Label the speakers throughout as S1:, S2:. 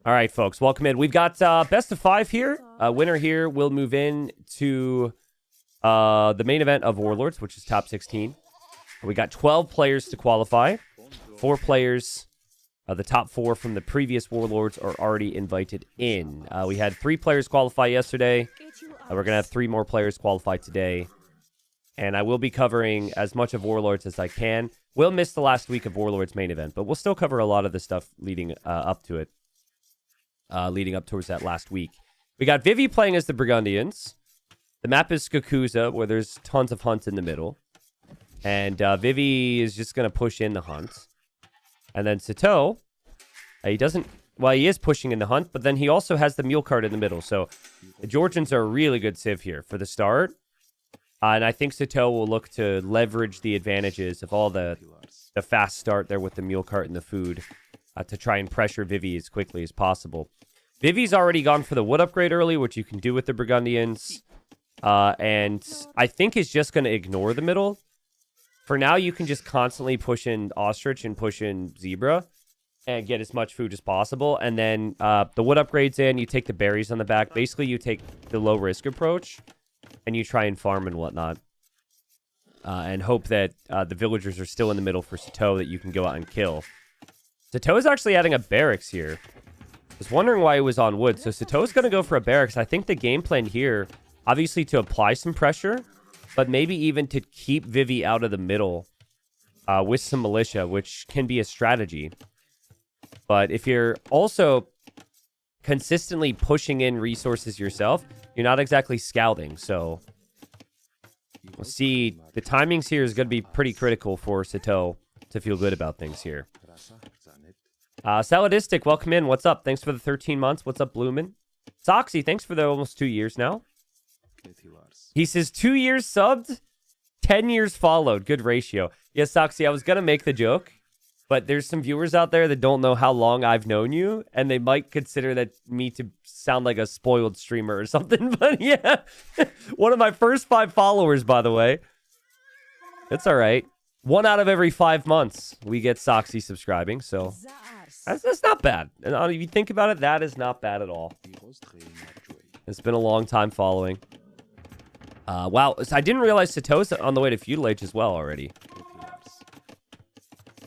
S1: All right, folks, welcome in. We've got best of 5 here. Winner here will move in to the main event of Warlords, which is top 16. We got 12 players to qualify. 4 players, the top 4 from the previous Warlords are already invited in. We had 3 players qualify yesterday. We're going to have 3 more players qualify today. And I will be covering as much of Warlords as I can. We'll miss the last week of Warlords main event, but we'll still cover a lot of the stuff leading up to it. Leading up towards that last week. We got Vivi playing as the Burgundians. The map is Skakuza, where there's tons of hunts in the middle. And Vivi is just going to push in the hunt. And then Sitaux, he is pushing in the hunt, but then he also has the mule cart in the middle. So the Georgians are a really good civ here for the start. And I think Sitaux will look to leverage the advantages of all the fast start there with the mule cart and the food to try and pressure Vivi as quickly as possible. Vivi's already gone for the wood upgrade early, which you can do with the Burgundians. And I think is just going to ignore the middle. For now, you can just constantly push in Ostrich and push in Zebra and get as much food as possible. And then the wood upgrades in, you take the berries on the back. Basically, you take the low-risk approach, and you try and farm and whatnot. And hope that the villagers are still in the middle for Sitaux that you can go out and kill. Sitaux is actually adding a barracks here. I was wondering why he was on wood. So Sitaux is going to go for a barracks. I think the game plan here, obviously to apply some pressure, but maybe even to keep Vivi out of the middle with some militia, which can be a strategy. But if you're also consistently pushing in resources yourself, you're not exactly scouting. So we'll see. The timings here is going to be pretty critical for Sitaux to feel good about things here. Saladistic, welcome in. What's up? Thanks for the 13 months. What's up, Bloomin? Soxy, thanks for the almost 2 years now. He says 2 years subbed, 10 years followed. Good ratio. Yes, Soxy, I was going to make the joke, but there's some viewers out there that don't know how long I've known you, and they might consider that me to sound like a spoiled streamer or something. But yeah, one of my first 5 followers, by the way. It's all right. 1 out of every 5 months, we get Soxy subscribing, so that's not bad. And if you think about it, that is not bad at all. It's been a long time following. Wow, I didn't realize Sitau's on the way to Feudal Age as well already.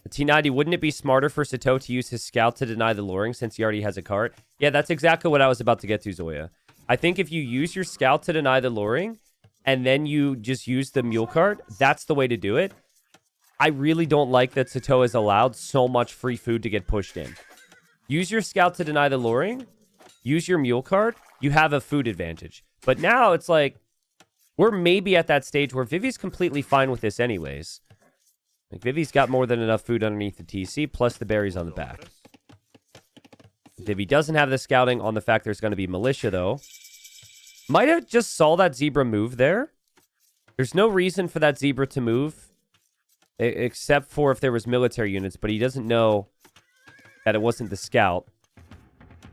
S1: The T90, wouldn't it be smarter for Sitaux to use his scout to deny the luring since he already has a cart? Yeah, that's exactly what I was about to get to, Zoya. I think if you use your scout to deny the luring, and then you just use the mule cart, that's the way to do it. I really don't like that Sitaux has allowed so much free food to get pushed in. Use your scout to deny the luring. Use your mule cart. You have a food advantage. But now it's like, we're maybe at that stage where Vivi's completely fine with this anyways. Like, Vivi's got more than enough food underneath the TC, plus the berries on the back. Vivi doesn't have the scouting on the fact there's going to be militia, though. Might have just saw that Zebra move there. There's no reason for that Zebra to move, except for if there was military units, but he doesn't know that it wasn't the scout.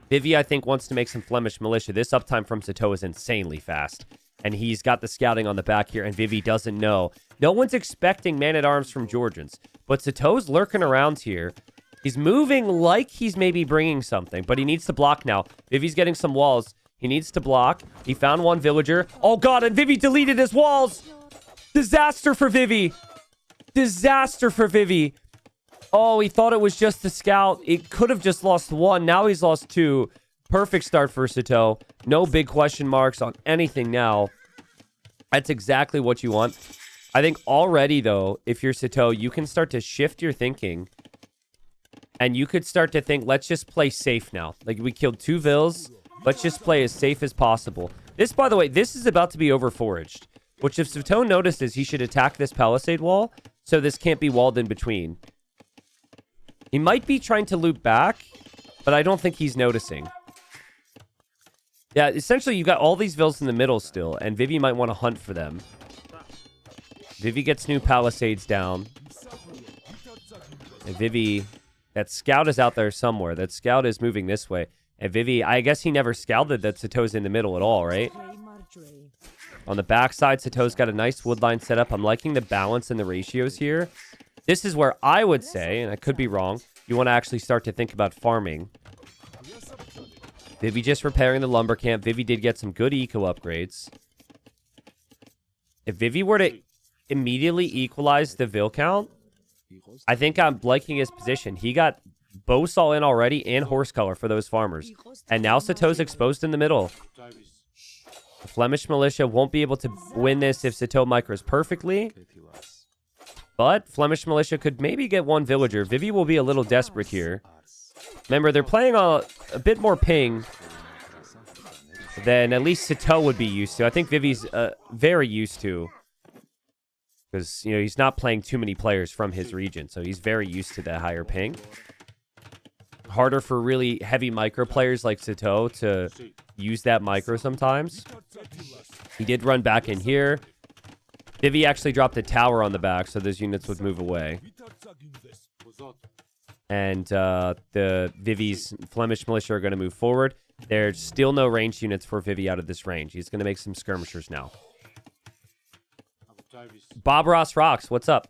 S1: Vivi, I think, wants to make some Flemish militia. This uptime from Sitaux is insanely fast. And he's got the scouting on the back here, and Vivi doesn't know. No one's expecting man-at-arms from Georgians. But Sitau's lurking around here. He's moving like he's maybe bringing something, but he needs to block now. Vivi's getting some walls. He needs to block. He found one villager. Oh, God, and Vivi deleted his walls! Disaster for Vivi! Disaster for Vivi. Oh, he thought it was just the scout. It could have just lost 1. Now he's lost 2. Perfect start for Sitaux. No big question marks on anything now. That's exactly what you want. I think already, though, if you're Sitaux, you can start to shift your thinking. And you could start to think, let's just play safe now. Like, we killed 2 vills. Let's just play as safe as possible. This, by the way, this is about to be overforaged. Which, if Sitaux notices, he should attack this palisade wall. So this can't be walled in between. He might be trying to loop back, but I don't think he's noticing. Yeah, essentially, you got all these vills in the middle still, and Vivi might want to hunt for them. Vivi gets new palisades down. And Vivi, that scout is out there somewhere. That scout is moving this way. And Vivi, I guess he never scouted that Sitau's in the middle at all, right? On the backside, Sitau's got a nice wood line set up. I'm liking the balance and the ratios here. This is where I would say, and I could be wrong, you want to actually start to think about farming. Vivi just repairing the lumber camp. Vivi did get some good eco upgrades. If Vivi were to immediately equalize the Vil count, I think I'm liking his position. He got bow saw in already and horse color for those farmers. And now Sitaux's exposed in the middle. The Flemish militia won't be able to win this if Sitaux micros perfectly. But Flemish militia could maybe get one villager. Vivi will be a little desperate here. Remember, they're playing a bit more ping than at least Sitaux would be used to. I think Vivi's very used to. Because, you know, he's not playing too many players from his region. So he's very used to the higher ping. Harder for really heavy micro players like Sitaux to use that micro sometimes. He did run back in here. Vivi actually dropped a tower on the back, so those units would move away. And the Vivi's Flemish militia are going to move forward. There's still no ranged units for Vivi out of this range. He's going to make some skirmishers now. Bob Ross Rocks, what's up?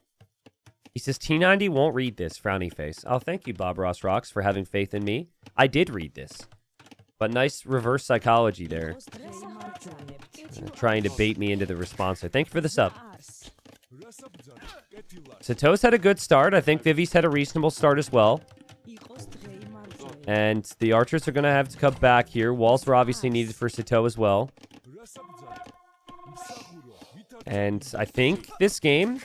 S1: He says, T90 won't read this, frowny face. Oh, thank you, Bob Ross Rocks, for having faith in me. I did read this. But nice reverse psychology there. Trying to bait me into the response. So thank you for the sub. Sitaux's had a good start. I think Vivi's had a reasonable start as well. And the archers are going to have to come back here. Walls were obviously needed for Sitaux as well. And I think this game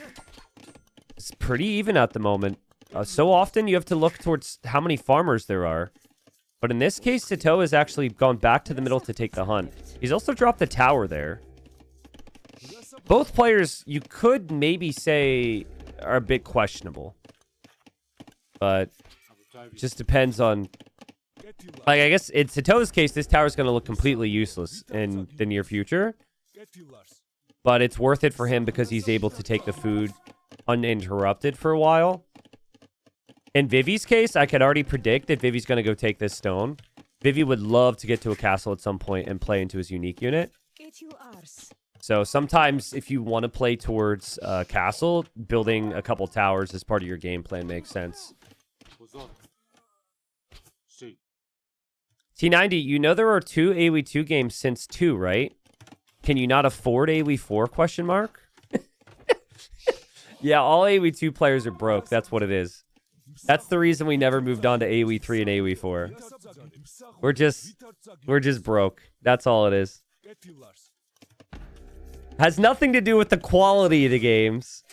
S1: is pretty even at the moment. So often you have to look towards how many farmers there are. But in this case, Sitaux has actually gone back to the middle to take the hunt. He's also dropped the tower there. Both players, you could maybe say, are a bit questionable. But it just depends on... Like, I guess in Sitaux's case, this tower is going to look completely useless in the near future. But it's worth it for him because he's able to take the food uninterrupted for a while. In Vivi's case, I could already predict that Vivi's going to go take this stone. Vivi would love to get to a castle at some point and play into his unique unit. So sometimes if you want to play towards a castle, building a couple towers as part of your game plan makes sense. T90, you know there are 2 AoE2 games since 2, right? Can you not afford AoE4, question mark? Yeah, all AoE2 players are broke. That's what it is. That's the reason we never moved on to AoE3 and AoE4. We're just broke. That's all it is. Has nothing to do with the quality of the games.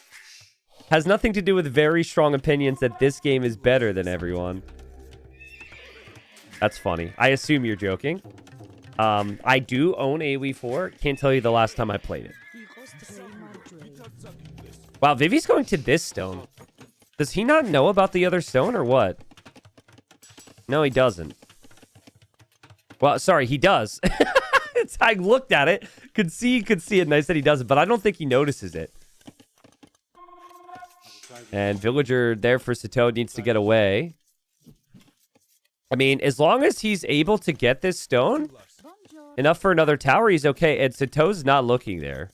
S1: Has nothing to do with very strong opinions that this game is better than everyone. That's funny. I assume you're joking. I do own AoE4. Can't tell you the last time I played it. Wow, Vivi's going to this stone. Does he not know about the other stone or what? No, he doesn't. Well, sorry, he does. I looked at it, could see it, and I said he doesn't, but I don't think he notices it. And villager there for Sitaux needs to get away. I mean, as long as he's able to get this stone, enough for another tower, he's okay. And Sitaux's not looking there.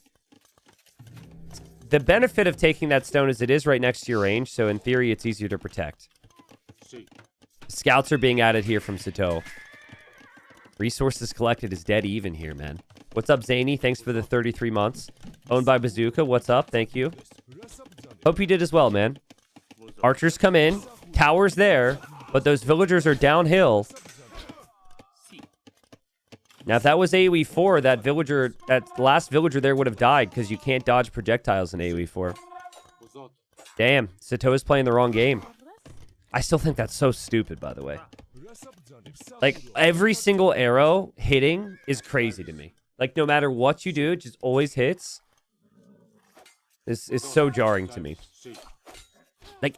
S1: The benefit of taking that stone is it is right next to your range, so in theory, it's easier to protect. Scouts are being added here from Sitaux. Resources collected is dead even here, man. What's up, Zany? Thanks for the 33 months. Owned by Bazooka. What's up? Thank you. Hope you did as well, man. Archers come in. Towers there. But those villagers are downhill. Now, if that was AoE4, that last villager there would have died because you can't dodge projectiles in AoE4. Damn, Sitaux is playing the wrong game. I still think that's so stupid, by the way. Like, every single arrow hitting is crazy to me. Like, no matter what you do, it just always hits. This is so jarring to me. Like,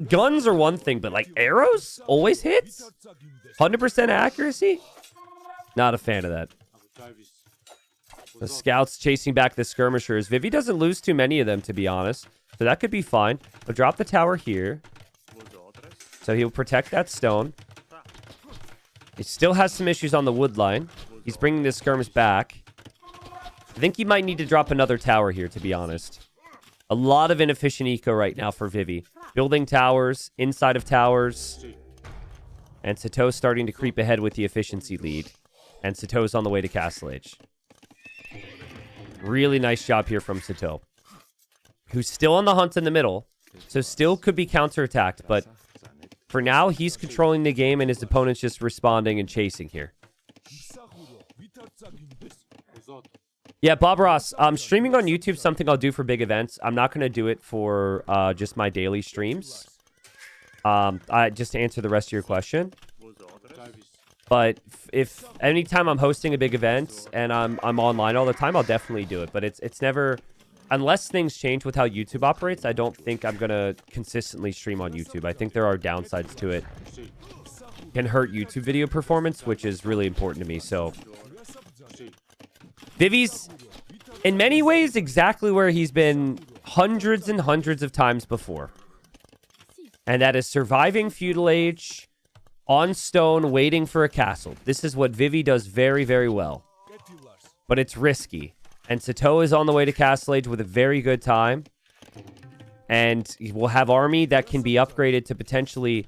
S1: guns are one thing, but, like, arrows always hits? 100% accuracy? Not a fan of that. The scouts chasing back the skirmishers. Vivi doesn't lose too many of them, to be honest. So that could be fine. He'll drop the tower here. So he'll protect that stone. He still has some issues on the wood line. He's bringing the skirmish back. I think he might need to drop another tower here, to be honest. A lot of inefficient eco right now for Vivi. Building towers, inside of towers. And Sitau's starting to creep ahead with the efficiency lead. And Sitau's on the way to Castle Age. Really nice job here from Sitaux, who's still on the hunt in the middle. So still could be counterattacked, but for now, he's controlling the game and his opponent's just responding and chasing here. Yeah, Bob Ross, streaming on YouTube, something I'll do for big events. I'm not going to do it for just my daily streams. Just to answer the rest of your question. But if anytime I'm hosting a big event and I'm online all the time, I'll definitely do it. But it's never, unless things change with how YouTube operates, I don't think I'm going to consistently stream on YouTube. I think there are downsides to it. Can hurt YouTube video performance, which is really important to me. So Vivy's, in many ways, exactly where he's been hundreds and hundreds of times before. And that is surviving feudal age, on stone, waiting for a castle. This is what Vivy does very, very well. But it's risky. And Sitaux is on the way to Castle Age with a very good time. And he will have army that can be upgraded to potentially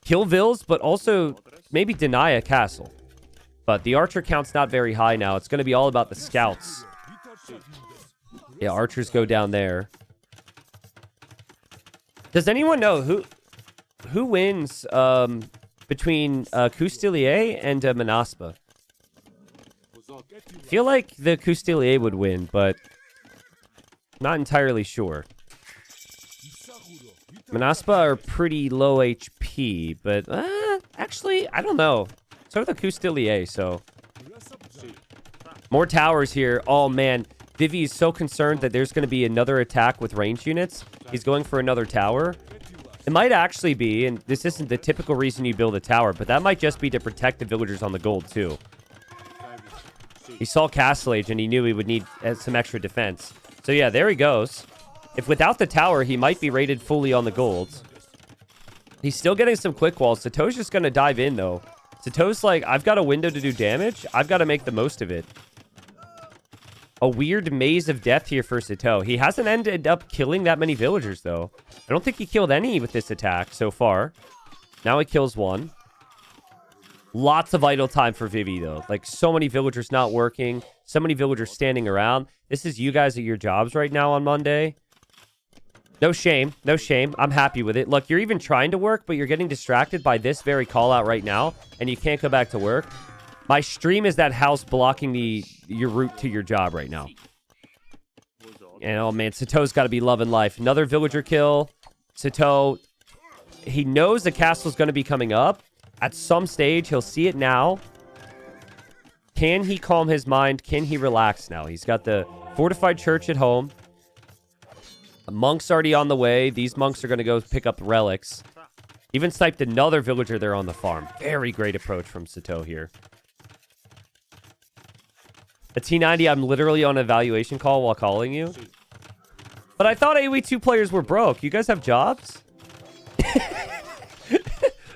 S1: kill Vils, but also maybe deny a castle. But the archer count's not very high now. It's going to be all about the scouts. Yeah, archers go down there. Does anyone know who wins between Coustilier and Manaspa? I feel like the Coustilier would win, but not entirely sure. Manaspa are pretty low HP, but actually, I don't know. So are the Coustilier, so. More towers here. Oh, man. Vivy is so concerned that there's going to be another attack with range units. He's going for another tower. It might actually be, and this isn't the typical reason you build a tower, but that might just be to protect the villagers on the gold, too. He saw Castle Age, and he knew he would need some extra defense. So, yeah, there he goes. If without the tower, he might be rated fully on the gold. He's still getting some quick walls. Sitau's just going to dive in, though. Sitau's like, I've got a window to do damage. I've got to make the most of it. A weird maze of death here for Sitaux. He hasn't ended up killing that many villagers, though. I don't think he killed any with this attack so far. Now he kills one. Lots of idle time for Vivy, though. Like, so many villagers not working. So many villagers standing around. This is you guys at your jobs right now on Monday. No shame. No shame. I'm happy with it. Look, you're even trying to work, but you're getting distracted by this very call out right now, and you can't go back to work. My stream is that house blocking your route to your job right now. And oh man, Sitau's got to be loving life. Another villager kill. Sitaux, he knows the castle's going to be coming up. At some stage, he'll see it now. Can he calm his mind? Can he relax now? He's got the fortified church at home. A monk's already on the way. These monks are going to go pick up relics. Even sniped another villager there on the farm. Very great approach from Sitaux here. A T90, I'm literally on an evaluation call while calling you. But I thought AoE2 players were broke. You guys have jobs?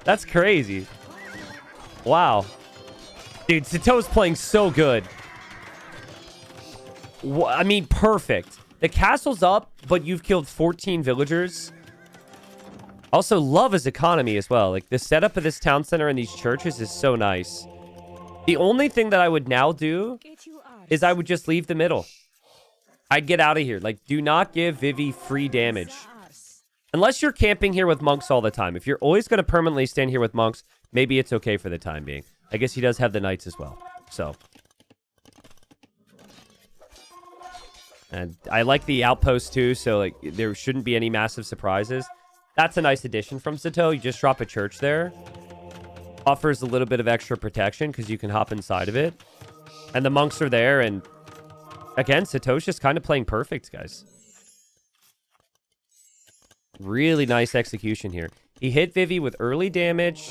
S1: That's crazy. Wow. Dude, Sitau's playing so good. I mean, perfect. The castle's up, but you've killed 14 villagers. Also, love his economy as well. Like, the setup of this town center and these churches is so nice. The only thing that I would now do is I would just leave the middle. I'd get out of here. Like, do not give Vivy free damage. Unless you're camping here with monks all the time. If you're always going to permanently stand here with monks, maybe it's okay for the time being. I guess he does have the knights as well. So. And I like the outpost too, so like there shouldn't be any massive surprises. That's a nice addition from Sitaux. You just drop a church there. Offers a little bit of extra protection because you can hop inside of it. And the monks are there, and again, Sitau's just kind of playing perfect, guys. Really nice execution here. He hit Vivy with early damage.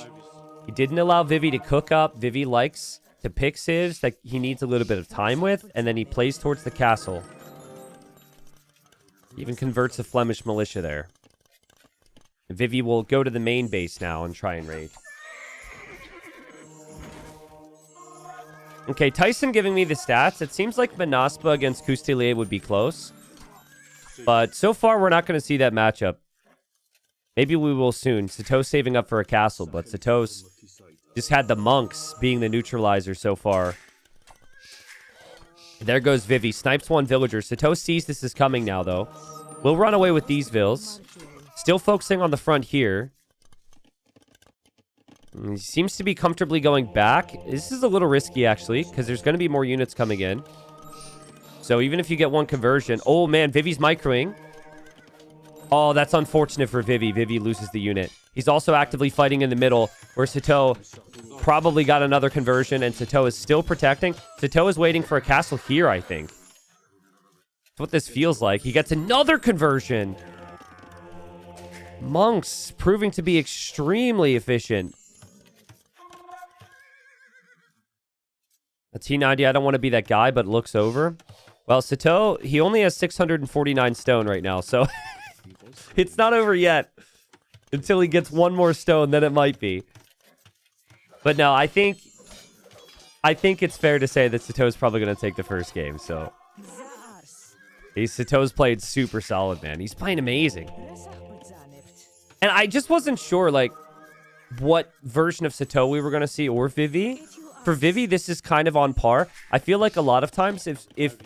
S1: He didn't allow Vivy to cook up. Vivy likes to pick civs that he needs a little bit of time with, and then he plays towards the castle. Even converts the Flemish militia there. Vivy will go to the main base now and try and raid. Okay, Tyson giving me the stats. It seems like Manaspa against Coustilier would be close. But so far, we're not going to see that matchup. Maybe we will soon. Sitaux saving up for a castle, but Sitaux just had the monks being the neutralizer so far. There goes Vivi. Snipes one villager. Sitaux sees this is coming now, though. We'll run away with these vills. Still focusing on the front here. He seems to be comfortably going back. This is a little risky, actually, because there's going to be more units coming in. So even if you get one conversion... Oh, man, Vivi's microing. Oh, that's unfortunate for Vivi. Vivi loses the unit. He's also actively fighting in the middle, where Sitaux probably got another conversion, and Sitaux is still protecting. Sitaux is waiting for a castle here, I think. That's what this feels like. He gets another conversion. Monks proving to be extremely efficient. A T90, I don't want to be that guy, but looks over. Well, Sitaux, he only has 649 stone right now, so it's not over yet. Until he gets one more stone, then it might be. But no, I think it's fair to say that Sitau's probably going to take the first game, so. Sitau's played super solid, man. He's playing amazing. And I just wasn't sure, like, what version of Sitaux we were going to see, or Vivi. For Vivi, this is kind of on par. I feel like a lot of times if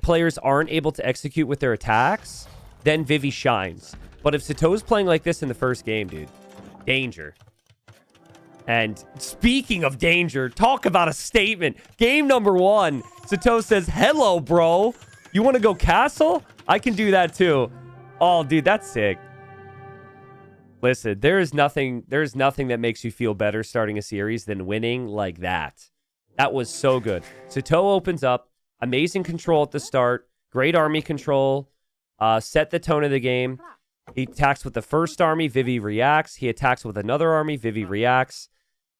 S1: players aren't able to execute with their attacks, then Vivi shines. But if Sitau's playing like this in the first game, dude, danger. And speaking of danger, talk about a statement. Game number 1, Sitaux says, hello, bro. You want to go castle? I can do that too. Oh, dude, that's sick. Listen, there is nothing that makes you feel better starting a series than winning like that. That was so good. Sitaux opens up. Amazing control at the start. Great army control. Set the tone of the game. He attacks with the first army. Vivi reacts. He attacks with another army. Vivi reacts.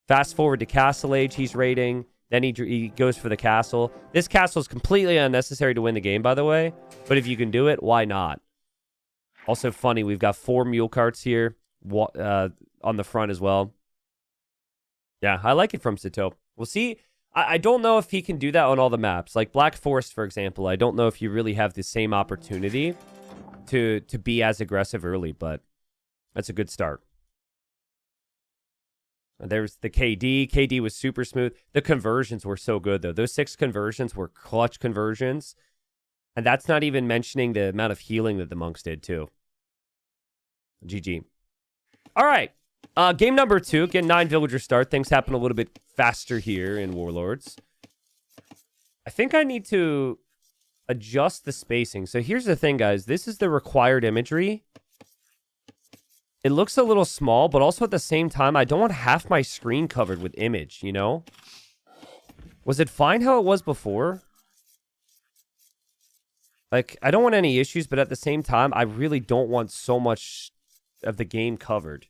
S1: Fast forward to Castle Age. He's raiding. Then he goes for the castle. This castle is completely unnecessary to win the game, by the way. But if you can do it, why not? Also funny, we've got 4 mule carts here. On the front as well. Yeah, I like it from Sitaux. We'll see. I don't know if he can do that on all the maps. Like Black Forest, for example. I don't know if you really have the same opportunity to be as aggressive early, but that's a good start. There's the KD. KD was super smooth. The conversions were so good, though. Those 6 conversions were clutch conversions. And that's not even mentioning the amount of healing that the monks did, too. GG. All right. Game number 2. Again, 9 villager start. Things happen a little bit faster here in Warlords. I think I need to adjust the spacing. So here's the thing, guys. This is the required imagery. It looks a little small, but also at the same time, I don't want half my screen covered with image, you know? Was it fine how it was before? Like, I don't want any issues, but at the same time, I really don't want so much of the game covered.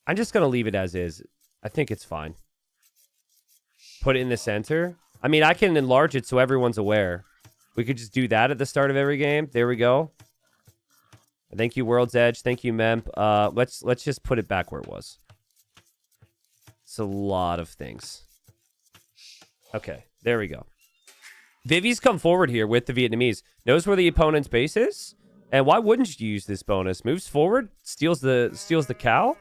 S1: I'm just going to leave it as is. I think it's fine. Put it in the center. I mean, I can enlarge it so everyone's aware. We could just do that at the start of every game. There we go. Thank you, World's Edge. Thank you, Memp. Let's just put it back where it was. It's a lot of things. Okay, there we go. Vivi's come forward here with the Vietnamese. Knows where the opponent's base is. And why wouldn't you use this bonus? Moves forward, steals the cow.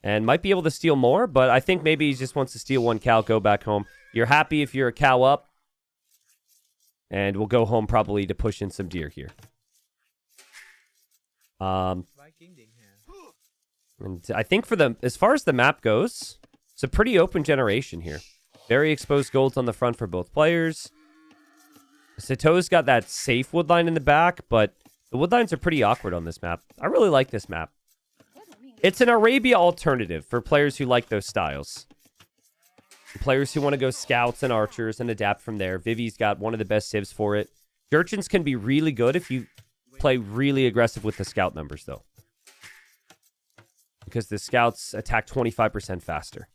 S1: And might be able to steal more, but I think maybe he just wants to steal 1 cow, go back home. You're happy if you're a cow up. And we'll go home probably to push in some deer here. And I think as far as the map goes, it's a pretty open generation here. Very exposed golds on the front for both players. Sitau's got that safe woodline in the back, but the woodlines are pretty awkward on this map. I really like this map. It's an Arabia alternative for players who like those styles. Players who want to go scouts and archers and adapt from there. Vivi's got one of the best civs for it. Gurchins can be really good if you play really aggressive with the scout numbers, though. Because the scouts attack 25% faster.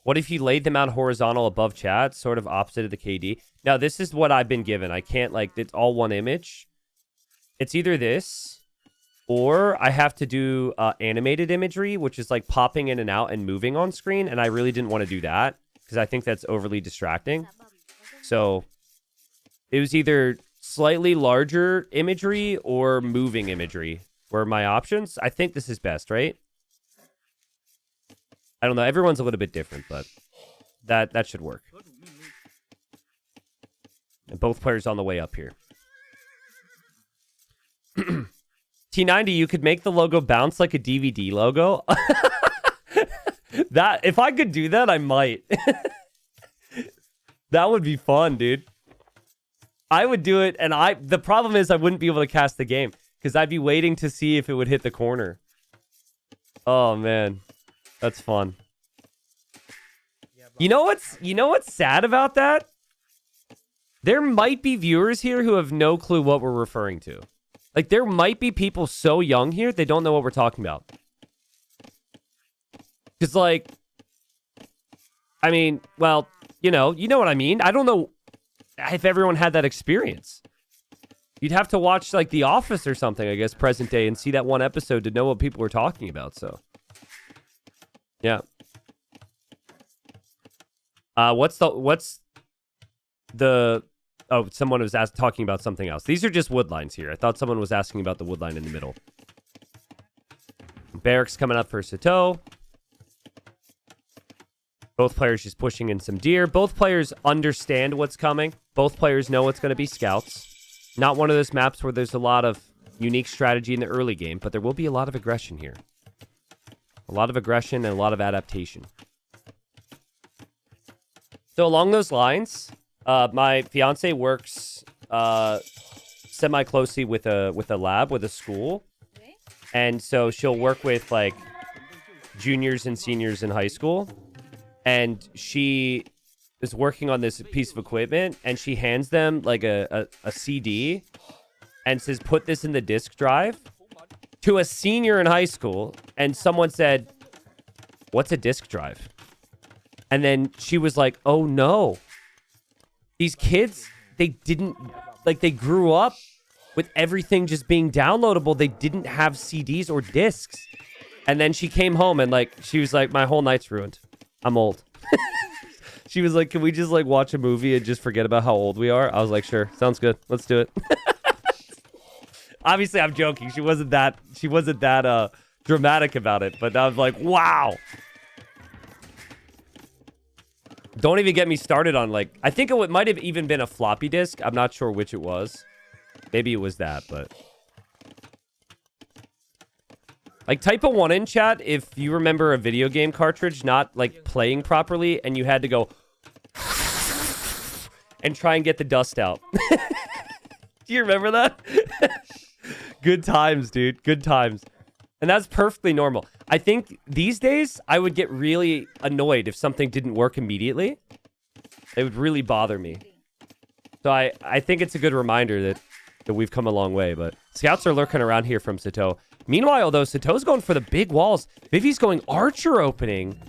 S1: What if you laid them out horizontal above chat, sort of opposite of the KD? Now, this is what I've been given. I can't, like, it's all one image. It's either this, or I have to do animated imagery, which is, like, popping in and out and moving on screen, and I really didn't want to do that, because I think that's overly distracting. So, it was either slightly larger imagery or moving imagery were my options. I think this is best, right? I don't know. Everyone's a little bit different, but that should work. And both players on the way up here. T90, you could make the logo bounce like a DVD logo. That if I could do that, I might. That would be fun, dude. I would do it, and the problem is I wouldn't be able to cast the game because I'd be waiting to see if it would hit the corner. Oh man, that's fun. You know what's sad about that? There might be viewers here who have no clue what we're referring to. Like, there might be people so young here, they don't know what we're talking about. Because, like, I mean, well, you know what I mean? I don't know if everyone had that experience. You'd have to watch, like, The Office or something, I guess, present day, and see that one episode to know what people were talking about, so. Yeah. What's the... Oh, someone was talking about something else. These are just wood lines here. I thought someone was asking about the wood line in the middle. Barracks coming up for Sitaux. Both players just pushing in some deer. Both players understand what's coming. Both players know it's going to be scouts. Not one of those maps where there's a lot of unique strategy in the early game, but there will be a lot of aggression here. A lot of aggression and a lot of adaptation. So along those lines... my fiance works semi-closely with a lab, with a school. And so she'll work with, like, juniors and seniors in high school. And she is working on this piece of equipment, and she hands them, like, a CD and says, put this in the disk drive to a senior in high school. And someone said, what's a disk drive? And then she was like, oh, no. These kids, they didn't, like, they grew up with everything just being downloadable. They didn't have CDs or discs. And then she came home and, like, she was like, my whole night's ruined. I'm old. She was like, can we just, like, watch a movie and just forget about how old we are? I was like, sure. Sounds good. Let's do it. Obviously, I'm joking. She wasn't that dramatic about it. But I was like, wow. Don't even get me started on, like, I think it might have even been a floppy disk. I'm not sure which it was. Maybe it was that, but... Like, type a 1 in chat if you remember a video game cartridge not, like, playing properly and you had to go... and try and get the dust out. Do you remember that? Good times, dude. Good times. And that's perfectly normal. I think these days, I would get really annoyed if something didn't work immediately. It would really bother me. So I think it's a good reminder that we've come a long way. But scouts are lurking around here from Sitaux. Meanwhile, though, Sitau's going for the big walls. Vivi's going archer opening,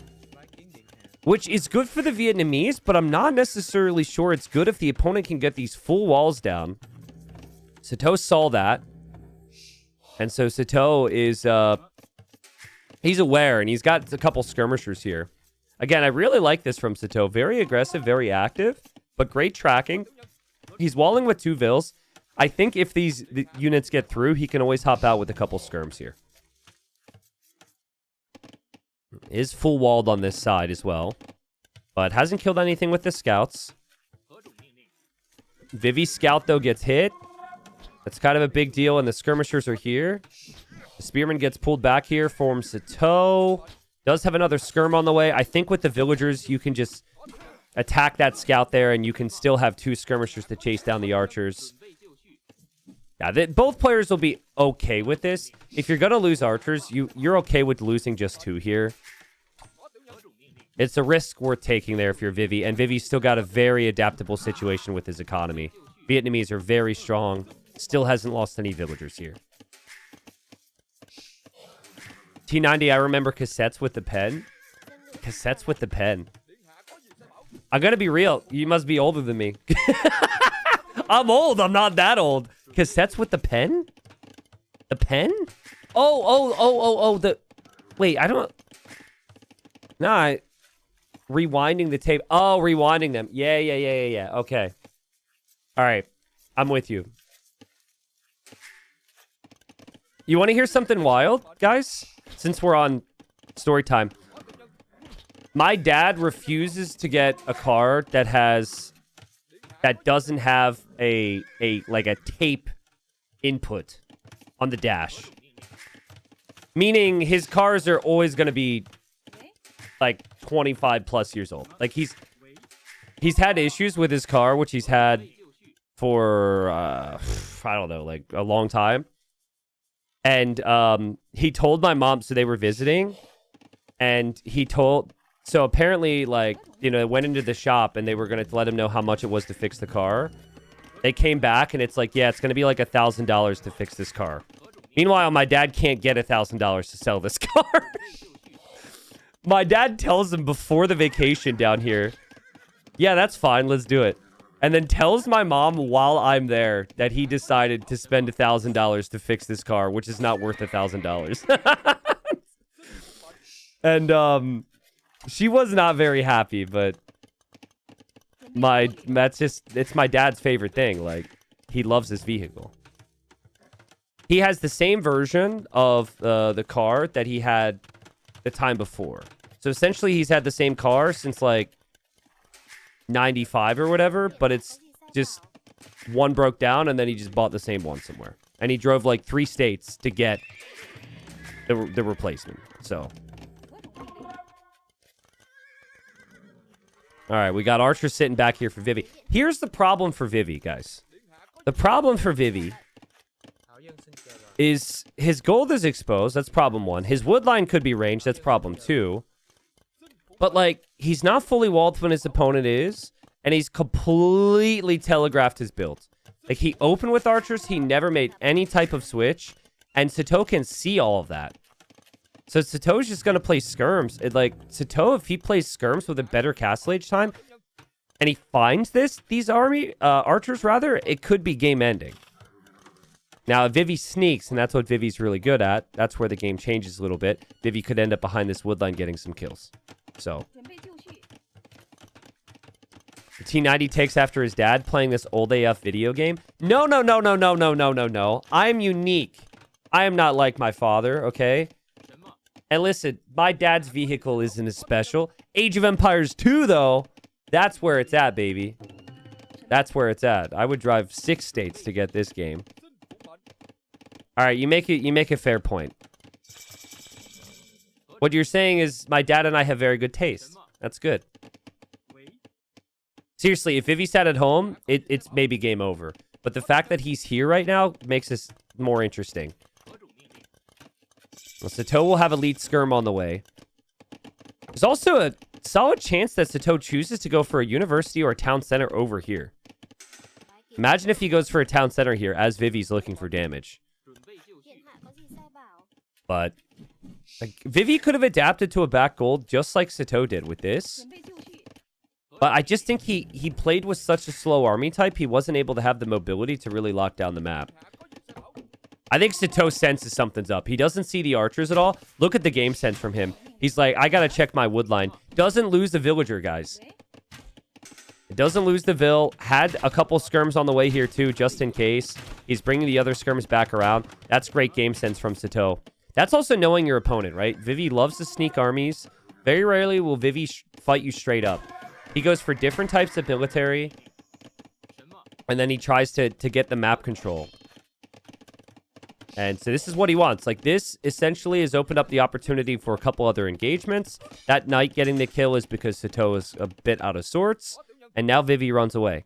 S1: which is good for the Vietnamese, but I'm not necessarily sure it's good if the opponent can get these full walls down. Sitaux saw that. And so Sitaux is, he's aware, and he's got a couple skirmishers here. Again, I really like this from Sitaux. Very aggressive, very active, but great tracking. He's walling with 2 vills. I think if the units get through, he can always hop out with a couple skirms here. Is full walled on this side as well, but hasn't killed anything with the scouts. Vivi scout, though, gets hit. That's kind of a big deal, and the skirmishers are here. The spearman gets pulled back here, forms Sitaux. Does have another skirm on the way. I think with the villagers, you can just attack that scout there, and you can still have 2 skirmishers to chase down the archers. Yeah, both players will be okay with this. If you're going to lose archers, you're okay with losing just 2 here. It's a risk worth taking there if you're Vivi, and Vivi's still got a very adaptable situation with his economy. Vietnamese are very strong. Still hasn't lost any villagers here. T90, I remember cassettes with the pen. Cassettes with the pen. I'm going to be real. You must be older than me. I'm old. I'm not that old. Cassettes with the pen? The pen? Oh. Wait, I don't... Nah, rewinding the tape. Oh, rewinding them. Yeah. Okay. All right. I'm with you. You want to hear something wild, guys? Since we're on story time. My dad refuses to get a car that doesn't have a tape input on the dash. Meaning his cars are always going to be like 25 plus years old. Like he's had issues with his car, which he's had for I don't know, like a long time. And he told my mom, so they were visiting, and so apparently, like, you know, went into the shop and they were going to let him know how much it was to fix the car. They came back and it's like, yeah, it's going to be like $1,000 to fix this car. Meanwhile, my dad can't get $1,000 to sell this car. My dad tells him before the vacation down here, yeah, that's fine, let's do it. And then tells my mom while I'm there that he decided to spend $1,000 to fix this car, which is not worth $1,000. And she was not very happy, but it's my dad's favorite thing. Like, he loves this vehicle. He has the same version of the car that he had the time before. So essentially, he's had the same car since like 95 or whatever, but it's just one broke down and then he just bought the same one somewhere. And he drove like 3 states to get the replacement. So. All right, we got Archer sitting back here for Vivi. Here's the problem for Vivi, guys. The problem for Vivi is his gold is exposed. That's problem 1. His woodline could be ranged. That's problem 2. But, like, he's not fully walled when his opponent is, and he's completely telegraphed his build. Like, he opened with archers. He never made any type of switch, and Sitaux can see all of that. So Sitau's just going to play skirms. Sitaux, if he plays skirms with a better castle age time, and he finds these archers, it could be game ending. Now, if Vivi sneaks, and that's what Vivi's really good at, that's where the game changes a little bit. Vivi could end up behind this woodline getting some kills. So. The T90 takes after his dad playing this old AF video game. No. I'm unique. I am not like my father, okay? And listen, my dad's vehicle isn't as special. Age of Empires 2, though, that's where it's at, baby. That's where it's at. I would drive 6 states to get this game. All right, you make a fair point. What you're saying is my dad and I have very good taste. That's good. Seriously, if Vivi sat at home, it's maybe game over. But the fact that he's here right now makes this more interesting. Well, Sitaux will have elite skirm on the way. There's also a solid chance that Sitaux chooses to go for a university or a town center over here. Imagine if he goes for a town center here as Vivi's looking for damage. But like, Vivi could have adapted to a back gold just like Sitaux did with this. But I just think he played with such a slow army type, he wasn't able to have the mobility to really lock down the map. I think Sitaux senses something's up. He doesn't see the archers at all. Look at the game sense from him. He's like, I gotta check my woodline. Doesn't lose the villager, guys. It doesn't lose the Vil. Had a couple skirms on the way here, too, just in case. He's bringing the other skirms back around. That's great game sense from Sitaux. That's also knowing your opponent, right? Vivi loves to sneak armies. Very rarely will Vivi fight you straight up. He goes for different types of military. And then he tries to get the map control. And so this is what he wants. Like, this essentially has opened up the opportunity for a couple other engagements. That knight getting the kill is because Sitaux is a bit out of sorts. And now Vivi runs away.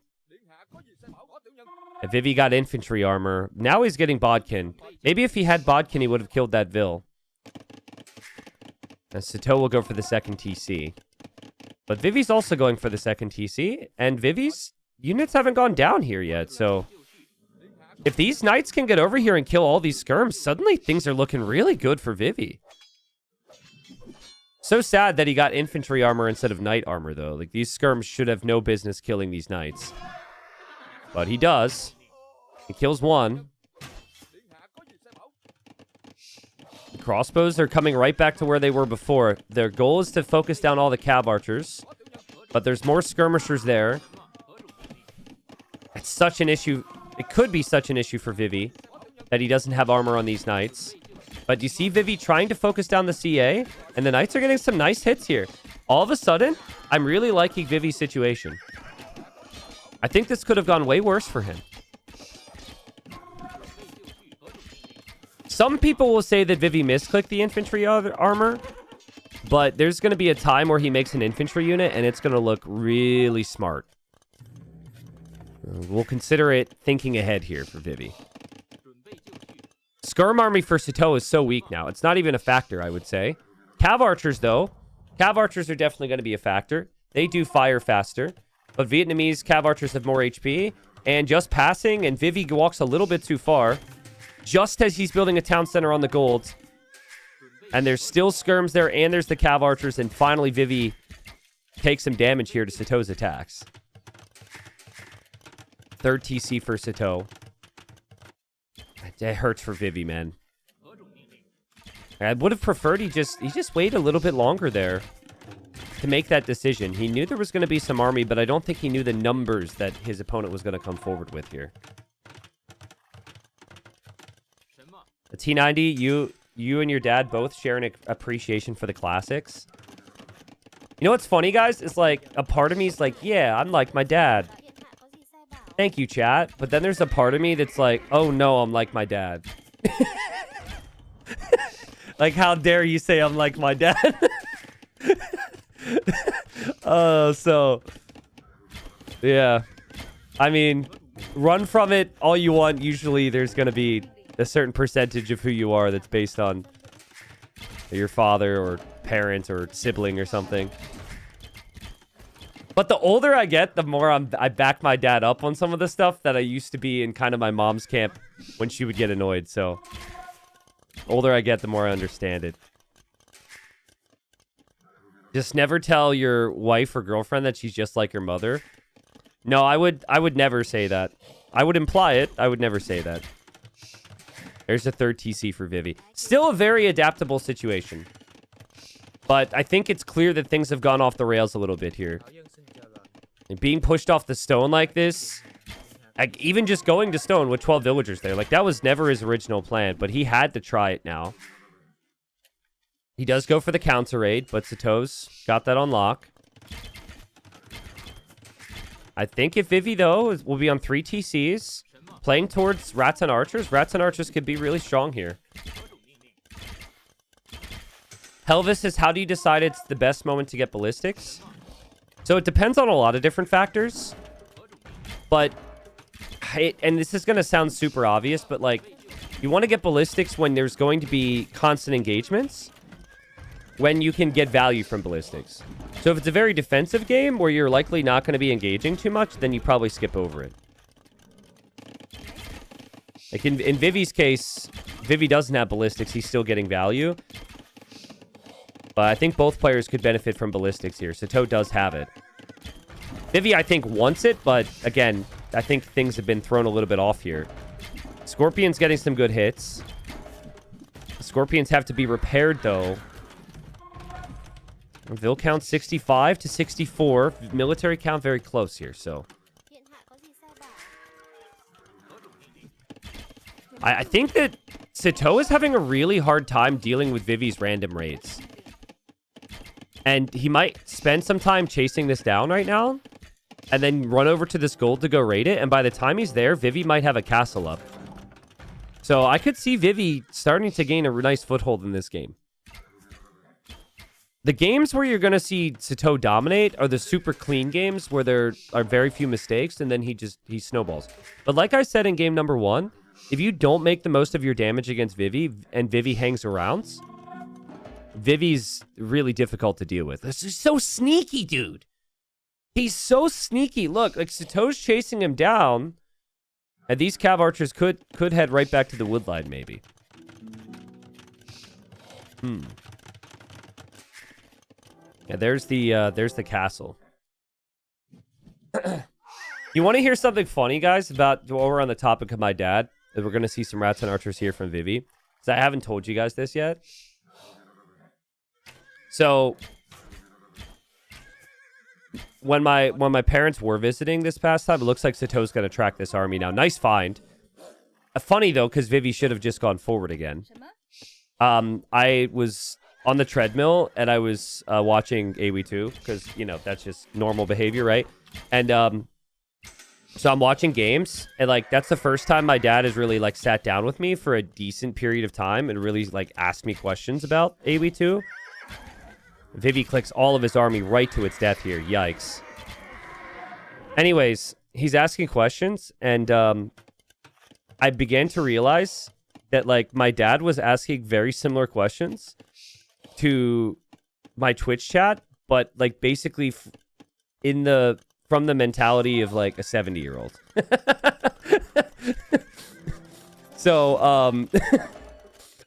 S1: And Vivi got infantry armor. Now he's getting bodkin. Maybe if he had bodkin, he would have killed that Vil. And Sitaux will go for the second TC. But Vivi's also going for the second TC. And Vivi's units haven't gone down here yet, so... If these knights can get over here and kill all these skirms, suddenly things are looking really good for Vivi. So sad that he got infantry armor instead of knight armor, though. Like, these skirms should have no business killing these knights. But he does. He kills one. The crossbows are coming right back to where they were before. Their goal is to focus down all the cav archers. But there's more skirmishers there. It's such an issue it could be such an issue for Vivi that he doesn't have armor on these knights. But you see Vivi trying to focus down the CA, and the knights are getting some nice hits here. All of a sudden, I'm really liking Vivi's situation. I think this could have gone way worse for him. Some people will say that Vivi misclicked the infantry armor, but there's going to be a time where he makes an infantry unit, and it's going to look really smart. We'll consider it thinking ahead here for Vivi. Skirm army for Sitaux is so weak now. It's not even a factor, I would say. Cav archers, though. Cav archers are definitely going to be a factor. They do fire faster. But Vietnamese cav archers have more HP. And just passing, and Vivi walks a little bit too far. Just as he's building a town center on the gold. And there's still skirms there, and there's the cav archers. And finally, Vivi takes some damage here to Sitaux's attacks. Third TC for Sitaux. It hurts for Vivi, man. I would have preferred he just waited a little bit longer there to make that decision. He knew there was going to be some army, but I don't think he knew the numbers that his opponent was going to come forward with here. The T90, you and your dad both share an appreciation for the classics. You know what's funny, guys? It's like a part of me is like, yeah, I'm like my dad. Thank you, chat. But then there's a part of me that's like, oh no, I'm like my dad. Like, how dare you say I'm like my dad? So, yeah. I mean, run from it all you want. Usually there's going to be a certain percentage of who you are that's based on your father or parent or sibling or something. But the older I get, the more I back my dad up on some of the stuff that I used to be in kind of my mom's camp when she would get annoyed. So, the older I get, the more I understand it. Just never tell your wife or girlfriend that she's just like your mother. No, I would never say that. I would imply it. I would never say that. There's a third TC for Vivi. Still a very adaptable situation. But I think it's clear that things have gone off the rails a little bit here. And being pushed off the stone like this, like even just going to stone with 12 villagers there, like that was never his original plan, but he had to try it now. He does go for the counter raid, but Sitaux's got that on lock. I think if Vivi, though, will be on 3 TCs, playing towards rats and archers could be really strong here. Helvis says, how do you decide it's the best moment to get ballistics? So it depends on a lot of different factors. But, and this is going to sound super obvious, but like, you want to get ballistics when there's going to be constant engagements, when you can get value from ballistics. So if it's a very defensive game where you're likely not going to be engaging too much, then you probably skip over it. Like in Vivi's case, Vivi doesn't have ballistics. He's still getting value. But I think both players could benefit from ballistics here. Sitaux does have it. Vivi, I think, wants it, but again, I think things have been thrown a little bit off here. Scorpion's getting some good hits. The Scorpions have to be repaired, though. Vil count 65 to 64. Military count very close here, so. I think that Sitaux is having a really hard time dealing with Vivi's random raids. And he might spend some time chasing this down right now, and then run over to this gold to go raid it, and by the time he's there, Vivi might have a castle up. So I could see Vivi starting to gain a nice foothold in this game. The games where you're going to see Sitaux dominate are the super clean games where there are very few mistakes, and then he snowballs. But like I said in game number 1, if you don't make the most of your damage against Vivi, and Vivi hangs around, Vivi's really difficult to deal with. This is so sneaky, dude. He's so sneaky. Look, like Sitaux's chasing him down, and these cav archers could head right back to the woodline, maybe. Yeah, there's the castle. You want to hear something funny, guys, about while we're on the topic of my dad? That we're going to see some rats and archers here from Vivi. Because I haven't told you guys this yet. So, when my parents were visiting this past time, it looks like Sitau's going to track this army now. Nice find. Funny, though, because Vivi should have just gone forward again. I was on the treadmill, and I was watching AoE2, because, you know, that's just normal behavior, right? And so I'm watching games, and, like, that's the first time my dad has really, like, sat down with me for a decent period of time and really, like, asked me questions about AoE2. Vivi clicks all of his army right to its death here. Yikes. Anyways, he's asking questions, and I began to realize that, like, my dad was asking very similar questions to my Twitch chat, but, like, basically from the mentality of, like, a 70-year-old. So,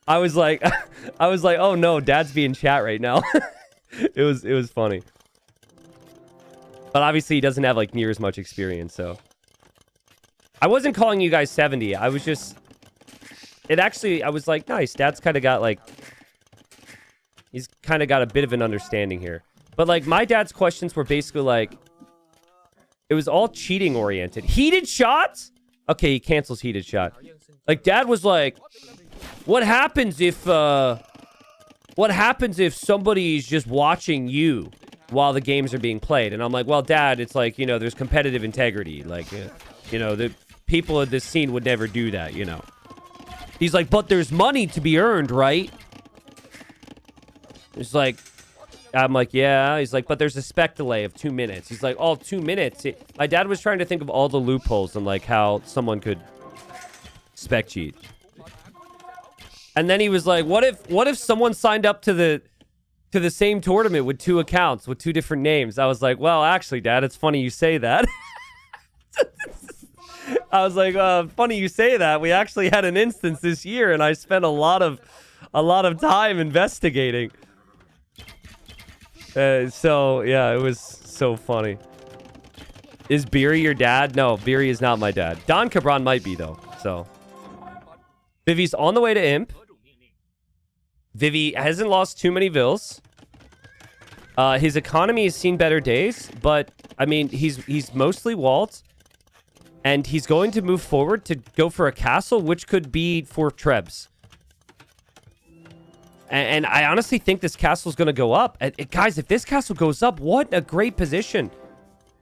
S1: I was like, oh no, dad's being chat right now. It was funny. But obviously he doesn't have, like, near as much experience, so. I wasn't calling you guys 70. I was just... I was like, nice. Dad's kind of got, like... He's kind of got a bit of an understanding here. But, like, my dad's questions were basically, like... It was all cheating-oriented. Heated shots? Okay, he cancels heated shot. Like, dad was like... What happens if somebody's just watching you while the games are being played? And I'm like, well, dad, it's like, you know, there's competitive integrity. Like, you know, the people of this scene would never do that, you know. He's like, but there's money to be earned, right? It's like, I'm like, yeah. He's like, but there's a spec delay of 2 minutes. He's like, oh, 2 minutes. My dad was trying to think of all the loopholes and, like, how someone could spec cheat. And then he was like, what if someone signed up to the same tournament with 2 accounts with 2 different names? I was like, well, actually, Dad, it's funny you say that. I was like, funny you say that. We actually had an instance this year, and I spent a lot of time investigating. So yeah, it was so funny. Is Beery your dad? No, Beery is not my dad. Don Cabron might be though. So Vivi's on the way to Imp. Vivi hasn't lost too many vills. His economy has seen better days, but I mean, he's mostly walled. And he's going to move forward to go for a castle, which could be for Trebs. And I honestly think this castle is going to go up. Guys, if this castle goes up, what a great position.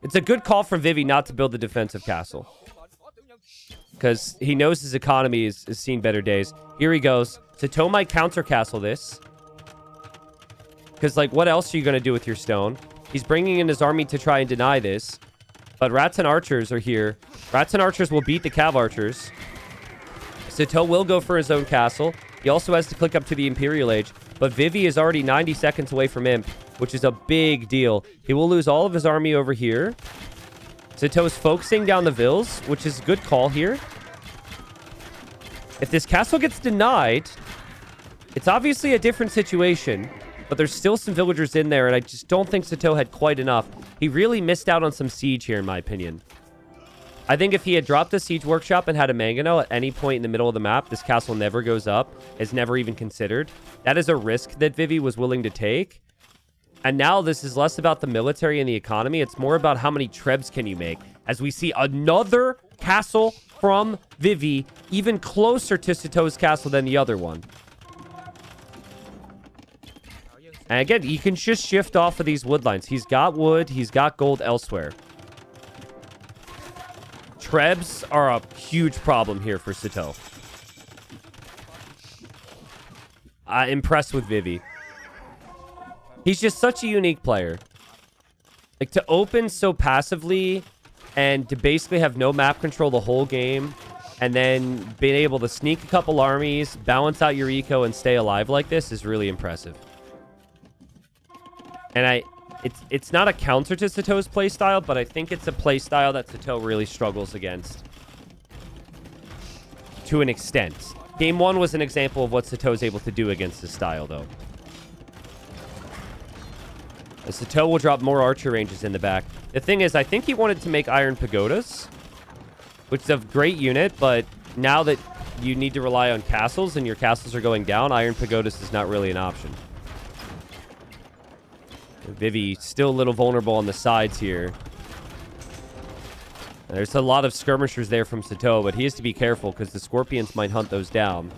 S1: It's a good call for Vivi not to build the defensive castle. Because he knows his economy has seen better days. Here he goes. Sitaux might counter castle this. Because, like, what else are you going to do with your stone? He's bringing in his army to try and deny this. But rats and archers are here. Rats and archers will beat the cav archers. Sitaux will go for his own castle. He also has to click up to the Imperial Age. But Vivi is already 90 seconds away from Imp, which is a big deal. He will lose all of his army over here. Sitaux is focusing down the vills, which is a good call here. If this castle gets denied, it's obviously a different situation. But there's still some villagers in there, and I just don't think Sitaux had quite enough. He really missed out on some siege here, in my opinion. I think if he had dropped the siege workshop and had a Mangano at any point in the middle of the map, this castle never goes up. It's never even considered. That is a risk that Vivi was willing to take. And now this is less about the military and the economy. It's more about how many Trebs can you make. As we see another castle from Vivi, even closer to Sitau's castle than the other one. And again, you can just shift off of these wood lines. He's got wood. He's got gold elsewhere. Trebs are a huge problem here for Sitaux. Impressed with Vivi. He's just such a unique player. Like, to open so passively and to basically have no map control the whole game, and then being able to sneak a couple armies, balance out your eco, and stay alive like this is really impressive. And it's not a counter to Sitau's playstyle, but I think it's a playstyle that Sitaux really struggles against. To an extent. Game 1 was an example of what Sitaux is able to do against this style, though. Sitaux will drop more archer ranges in the back. The thing is, I think he wanted to make iron pagodas, which is a great unit, but now that you need to rely on castles and your castles are going down, iron pagodas is not really an option. Vivy still a little vulnerable on the sides here. There's a lot of skirmishers there from Sitaux, but he has to be careful because the scorpions might hunt those down.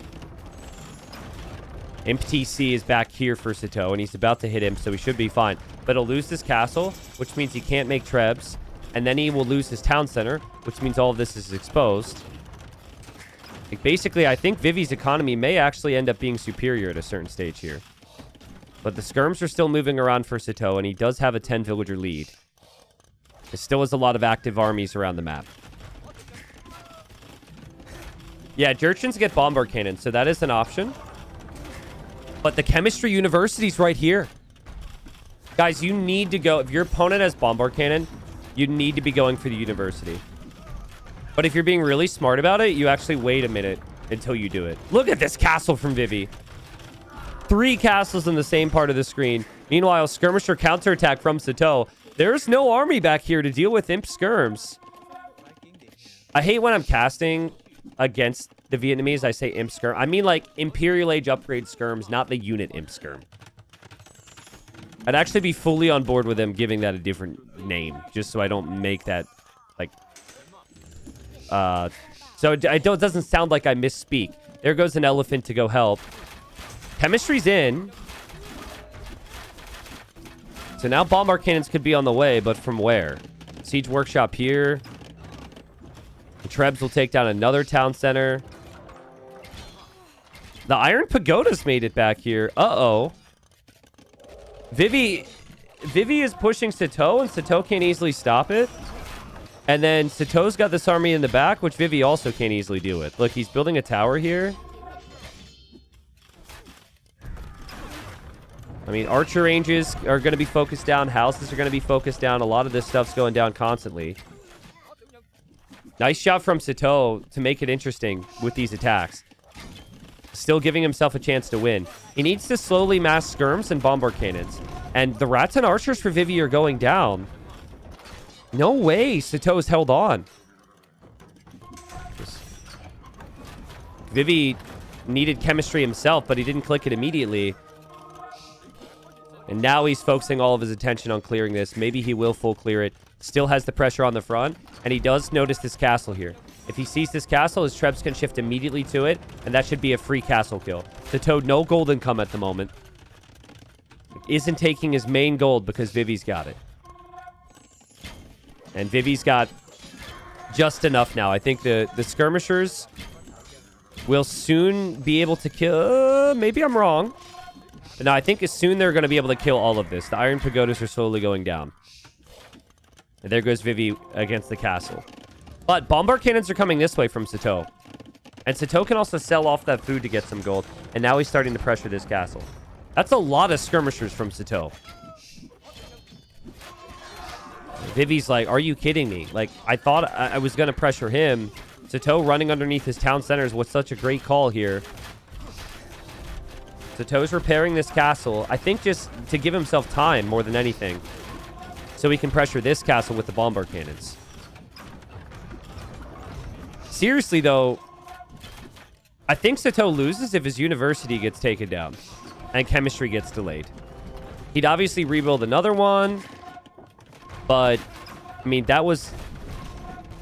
S1: Imp TC is back here for Sitaux, and he's about to hit him, so he should be fine. But he'll lose this castle, which means he can't make trebs. And then he will lose his town center, which means all of this is exposed. Like, basically, I think Vivy's economy may actually end up being superior at a certain stage here. But the skirms are still moving around for Sitaux, and he does have a 10-villager lead. There still is a lot of active armies around the map. Yeah, Jurchens get bombard cannons, so that is an option. But the chemistry university's right here. Guys, you need to go... If your opponent has bombard cannon, you need to be going for the university. But if you're being really smart about it, you actually wait a minute until you do it. Look at this castle from Vivy. 3 castles in the same part of the screen. Meanwhile, skirmisher counterattack from Sitaux. There's no army back here to deal with imp skirms. I hate when I'm casting against the Vietnamese, I say imp skirm. I mean like Imperial Age upgrade skirms, not the unit imp skirm. I'd actually be fully on board with them giving that a different name, just so I don't make that like... So it doesn't sound like I misspeak. There goes an elephant to go help. Chemistry's in. So now bombard cannons could be on the way, but from where? Siege workshop here. The Trebs will take down another town center. The Iron Pagoda's made it back here. Uh-oh. Vivy is pushing Sitaux, and Sitaux can't easily stop it. And then Sitau's got this army in the back, which Vivy also can't easily deal with. Look, he's building a tower here. I mean, archer ranges are going to be focused down. Houses are going to be focused down. A lot of this stuff's going down constantly. Nice shot from Sitaux to make it interesting with these attacks. Still giving himself a chance to win. He needs to slowly mass skirms and bombard cannons. And the rats and archers for Vivy are going down. No way Sitau's held on. Vivy needed chemistry himself, but he didn't click it immediately. And now he's focusing all of his attention on clearing this. Maybe he will full clear it. Still has the pressure on the front. And he does notice this castle here. If he sees this castle, his trebs can shift immediately to it. And that should be a free castle kill. Sitaux, no gold income at the moment. Isn't taking his main gold because Vivy's got it. And Vivy's got just enough now. I think the skirmishers will soon be able to kill... maybe I'm wrong. But no, I think as soon they're going to be able to kill all of this. The Iron Pagodas are slowly going down. And there goes Vivy against the castle. But bombard cannons are coming this way from Sitaux. And Sitaux can also sell off that food to get some gold. And now he's starting to pressure this castle. That's a lot of skirmishers from Sitaux. Vivy's like, are you kidding me? Like, I thought I was going to pressure him. Sitaux running underneath his town centers was such a great call here. Sitau's repairing this castle, I think just to give himself time more than anything. So he can pressure this castle with the bombard cannons. Seriously, though, I think Sitaux loses if his university gets taken down and chemistry gets delayed. He'd obviously rebuild another one. But, I mean, that was...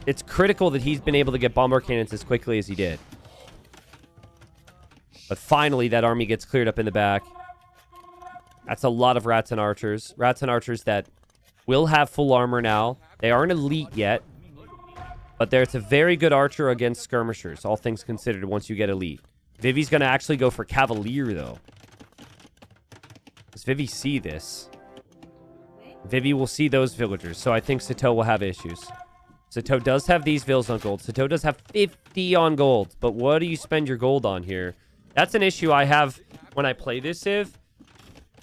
S1: it's critical that he's been able to get bombard cannons as quickly as he did. But finally, that army gets cleared up in the back. That's a lot of rats and archers. Rats and archers that will have full armor now. They aren't elite yet. But there's a very good archer against skirmishers, all things considered, once you get elite. Vivy's going to actually go for Cavalier, though. Does Vivy see this? Vivy will see those villagers, so I think Sitaux will have issues. Sitaux does have these vills on gold. Sitaux does have 50 on gold. But what do you spend your gold on here? That's an issue I have when I play this Civ.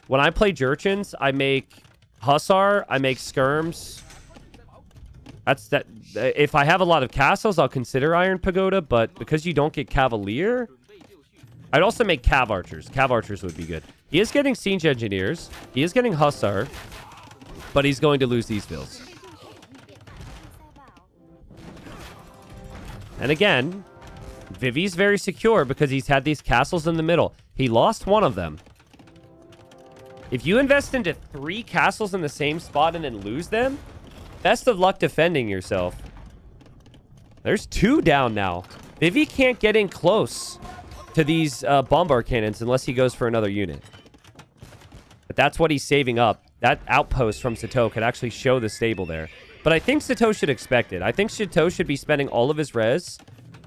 S1: When I play Jurchens, I make Hussar, I make Skirms. That's that. If I have a lot of castles, I'll consider Iron Pagoda, but because you don't get Cavalier, I'd also make Cav Archers. Cav Archers would be good. He is getting Siege Engineers. He is getting Hussar. But he's going to lose these vills. And again, Vivy's very secure because he's had these castles in the middle. He lost one of them. If you invest into 3 castles in the same spot and then lose them, best of luck defending yourself. There's 2 down now. Vivy can't get in close to these bombard cannons unless he goes for another unit. But that's what he's saving up. That outpost from Sitaux could actually show the stable there. But I think Sitaux should expect it. I think Sitaux should be spending all of his res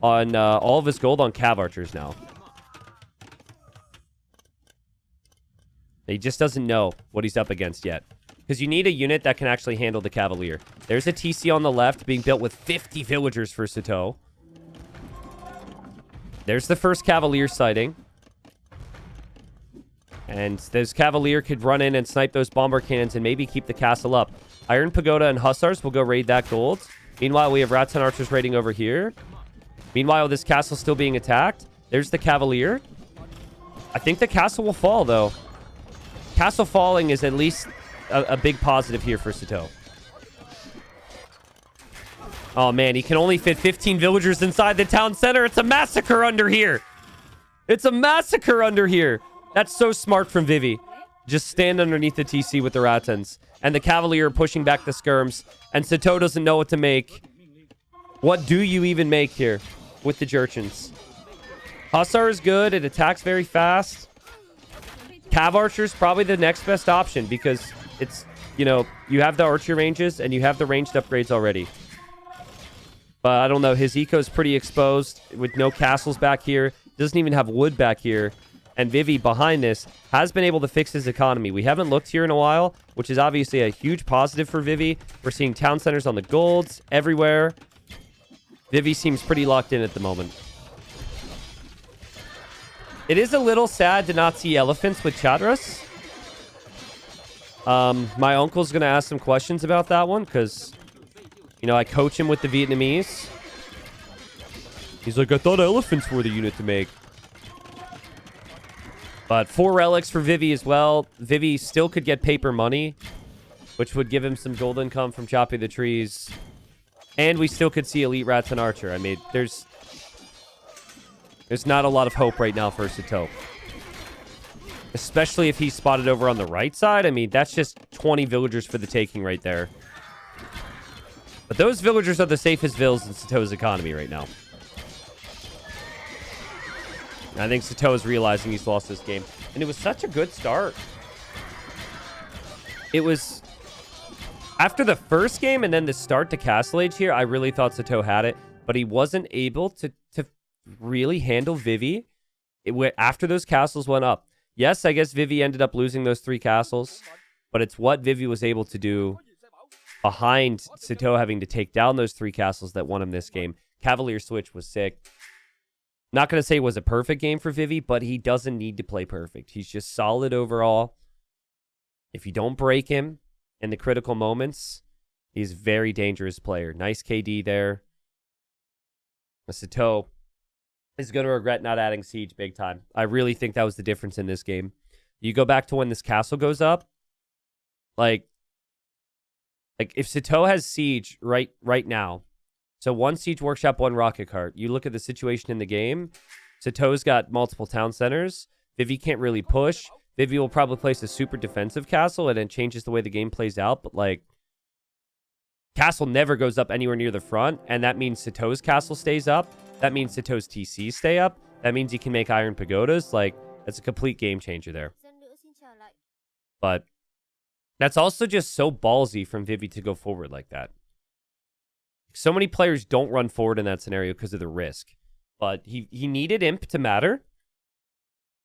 S1: on all of his gold on cav archers now. He just doesn't know what he's up against yet. Because you need a unit that can actually handle the Cavalier. There's a TC on the left being built with 50 villagers for Sitaux. There's the first Cavalier sighting. And this Cavalier could run in and snipe those bomber cannons and maybe keep the castle up. Iron Pagoda and Hussars will go raid that gold. Meanwhile, we have Rats and Archers raiding over here. Meanwhile, this castle's still being attacked. There's the Cavalier. I think the castle will fall, though. Castle falling is at least a big positive here for Sitaux. Oh, man, he can only fit 15 villagers inside the town center. It's a massacre under here. It's a massacre under here. That's so smart from Vivy. Just stand underneath the TC with the Ratans. And the Cavalier pushing back the skirms. And Sitaux doesn't know what to make. What do you even make here with the Jurchens? Hussar is good. It attacks very fast. Cav Archer's probably the next best option because it's, you know, you have the archer ranges and you have the ranged upgrades already. But I don't know. His eco is pretty exposed with no castles back here. Doesn't even have wood back here. And Vivy behind this has been able to fix his economy. We haven't looked here in a while, which is obviously a huge positive for Vivy. We're seeing town centers on the golds everywhere. Vivy seems pretty locked in at the moment. It is a little sad to not see elephants with Chatras. My uncle's going to ask some questions about that one because, you know, I coach him with the Vietnamese. He's like, I thought elephants were the unit to make. But 4 relics for Vivy as well. Vivy still could get paper money, which would give him some gold income from chopping the trees. And we still could see Elite Rats and Archer. I mean, there's not a lot of hope right now for Sitaux. Especially if he's spotted over on the right side. I mean, that's just 20 villagers for the taking right there. But those villagers are the safest vills in Sitau's economy right now. I think Sitaux is realizing he's lost this game. And it was such a good start. It was... After the first game and then the start to Castle Age here, I really thought Sitaux had it. But he wasn't able to really handle Vivy after those castles went up. Yes, I guess Vivy ended up losing those 3 castles. But it's what Vivy was able to do behind Sitaux having to take down those 3 castles that won him this game. Cavalier switch was sick. Not going to say it was a perfect game for Vivy, but he doesn't need to play perfect. He's just solid overall. If you don't break him in the critical moments, he's a very dangerous player. Nice KD there. Sitaux is going to regret not adding Siege big time. I really think that was the difference in this game. You go back to when this castle goes up. Like if Sitaux has Siege right now, so 1 Siege Workshop, 1 Rocket Cart. You look at the situation in the game. Sitau's got multiple town centers. Vivy can't really push. Vivy will probably place a super defensive castle and it changes the way the game plays out. But, like, castle never goes up anywhere near the front. And that means Sitau's castle stays up. That means Sitau's TCs stay up. That means he can make Iron Pagodas. Like, that's a complete game changer there. But that's also just so ballsy from Vivy to go forward like that. So many players don't run forward in that scenario because of the risk. But he needed Imp to matter.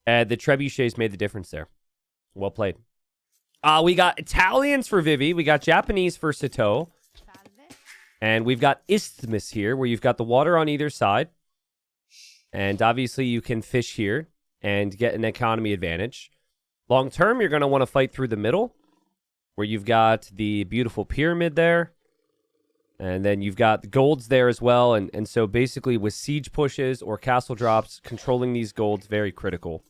S1: And the trebuchets made the difference there. Well played. We got Italians for Vivy. We got Japanese for Sitaux. And we've got Isthmus here, where you've got the water on either side. And obviously you can fish here and get an economy advantage. Long term, you're going to want to fight through the middle, where you've got the beautiful pyramid there. And then you've got the golds there as well. And so basically with siege pushes or castle drops, controlling these golds very critical.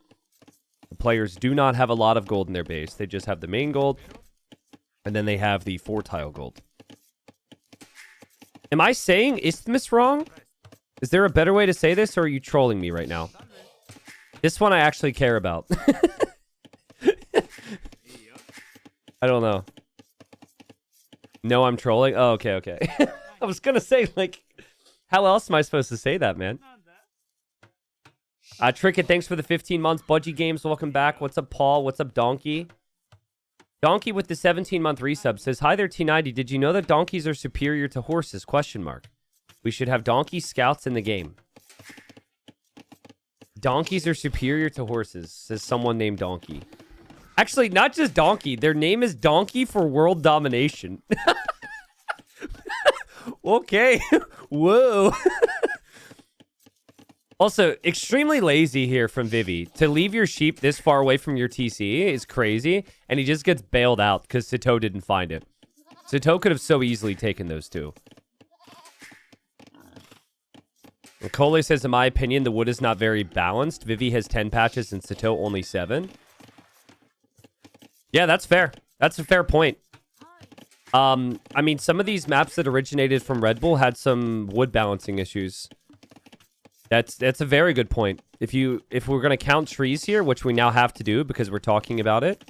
S1: The players do not have a lot of gold in their base. They just have the main gold. And then they have the 4-tile gold. Am I saying Isthmus wrong? Is there a better way to say this, or are you trolling me right now? This one I actually care about. I don't know. No, I'm trolling? Oh, okay, okay. I was gonna say, like, how else am I supposed to say that, man? Tricket, thanks for the 15 months. Budgie Games, welcome back. What's up, Paul? What's up, Donkey? Donkey with the 17-month resub says, hi there, T90. Did you know that donkeys are superior to horses? Question mark. We should have donkey scouts in the game. Donkeys are superior to horses, says someone named Donkey. Actually, not just Donkey. Their name is Donkey for world domination. Okay. Whoa. Also, extremely lazy here from Vivi. To leave your sheep this far away from your TC is crazy, and he just gets bailed out because Sitaux didn't find it. Sitaux could have so easily taken those two. Cole says, in my opinion, the wood is not very balanced. Vivi has 10 patches and Sitaux only 7. Yeah, that's fair. That's a fair point. I mean, some of these maps that originated from Red Bull had some wood balancing issues. That's a very good point. If we're gonna count trees here, which we now have to do because we're talking about it,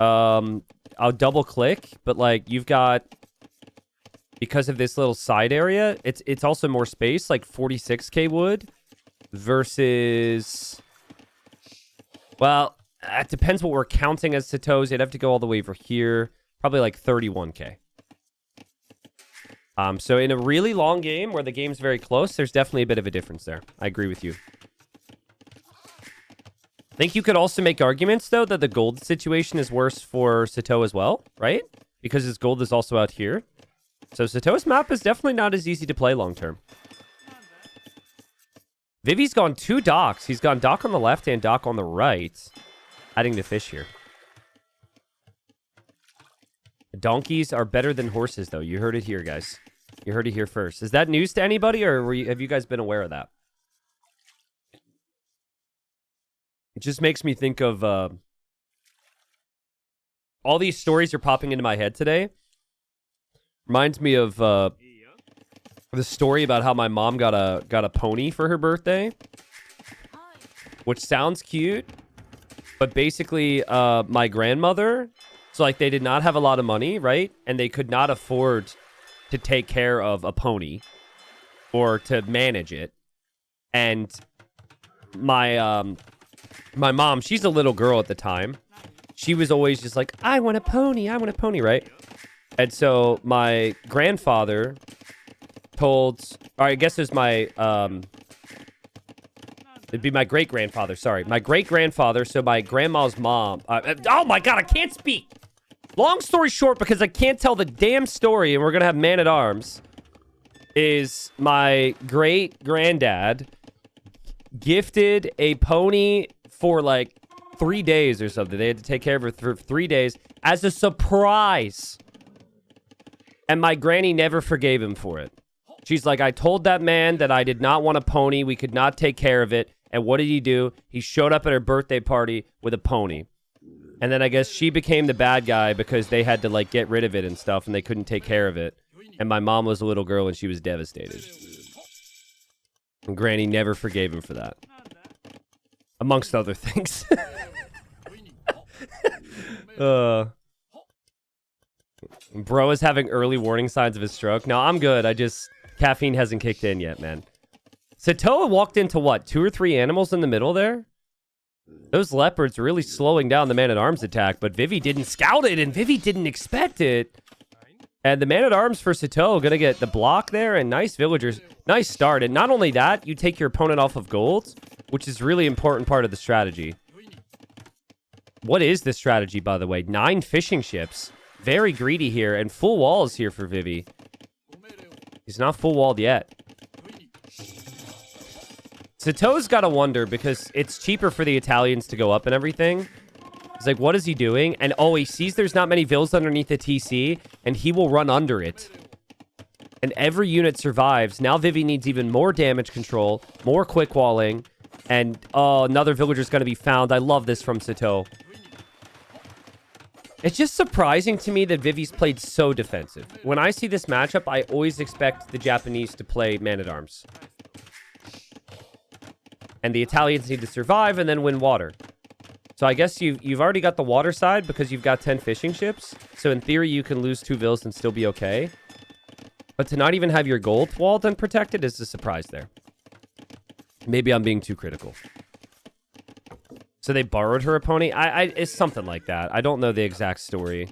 S1: I'll double click, but like you've got, because of this little side area, it's also more space, like 46k wood versus, well, it depends what we're counting as Sitaux. You'd have to go all the way over here, probably like 31k. So in a really long game where the game's very close, there's definitely a bit of a difference there. I agree with you. I think you could also make arguments, though, that the gold situation is worse for Sitaux as well, right? Because his gold is also out here. So Sitau's map is definitely not as easy to play long-term. Vivi's gone 2 docks. He's gone dock on the left and dock on the right. Adding the fish here. Donkeys are better than horses, though. You heard it here, guys. You heard it here first. Is that news to anybody, or have you guys been aware of that? It just makes me think of... all these stories are popping into my head today. Reminds me of the story about how my mom got a pony for her birthday. Which sounds cute. But basically, my grandmother... So, like, they did not have a lot of money, right? And they could not afford to take care of a pony or to manage it. And my mom, she's a little girl at the time. She was always just like, I want a pony, right? And so my grandfather told, or I guess it was my, it'd be my great-grandfather, sorry. My great-grandfather, so my grandma's mom. Oh my God, I can't speak. Long story short, because I can't tell the damn story and we're going to have man-at-arms, is my great-granddad gifted a pony for like 3 days or something. They had to take care of her for 3 days as a surprise. And my granny never forgave him for it. She's like, I told that man that I did not want a pony. We could not take care of it. And what did he do? He showed up at her birthday party with a pony. And then I guess she became the bad guy because they had to, like, get rid of it and stuff, and they couldn't take care of it. And my mom was a little girl, and she was devastated. And Granny never forgave him for that. Amongst other things. Bro is having early warning signs of his stroke. No, I'm good. Caffeine hasn't kicked in yet, man. Sitaux walked into what? 2 or 3 animals in the middle there? Those leopards really slowing down the man-at-arms attack, but Vivi didn't scout it, and Vivi didn't expect it. And the man-at-arms for Sitaux gonna get the block there, and nice villagers. Nice start. And not only that, you take your opponent off of gold, which is really important part of the strategy. What is this strategy, by the way? 9 fishing ships. Very greedy here, and full walls here for Vivi. He's not full walled yet. Sitau's got to wonder, because it's cheaper for the Italians to go up and everything. He's like, what is he doing? And oh, he sees there's not many vills underneath the TC, and he will run under it. And every unit survives. Now Vivi needs even more damage control, more quick walling, and oh, another villager's going to be found. I love this from Sitaux. It's just surprising to me that Vivi's played so defensive. When I see this matchup, I always expect the Japanese to play man-at-arms. And the Italians need to survive and then win water. So I guess you've already got the water side because you've got 10 fishing ships. So in theory, you can lose 2 villas and still be okay. But to not even have your gold walled and protected is a surprise there. Maybe I'm being too critical. So they borrowed her a pony? It's something like that. I don't know the exact story.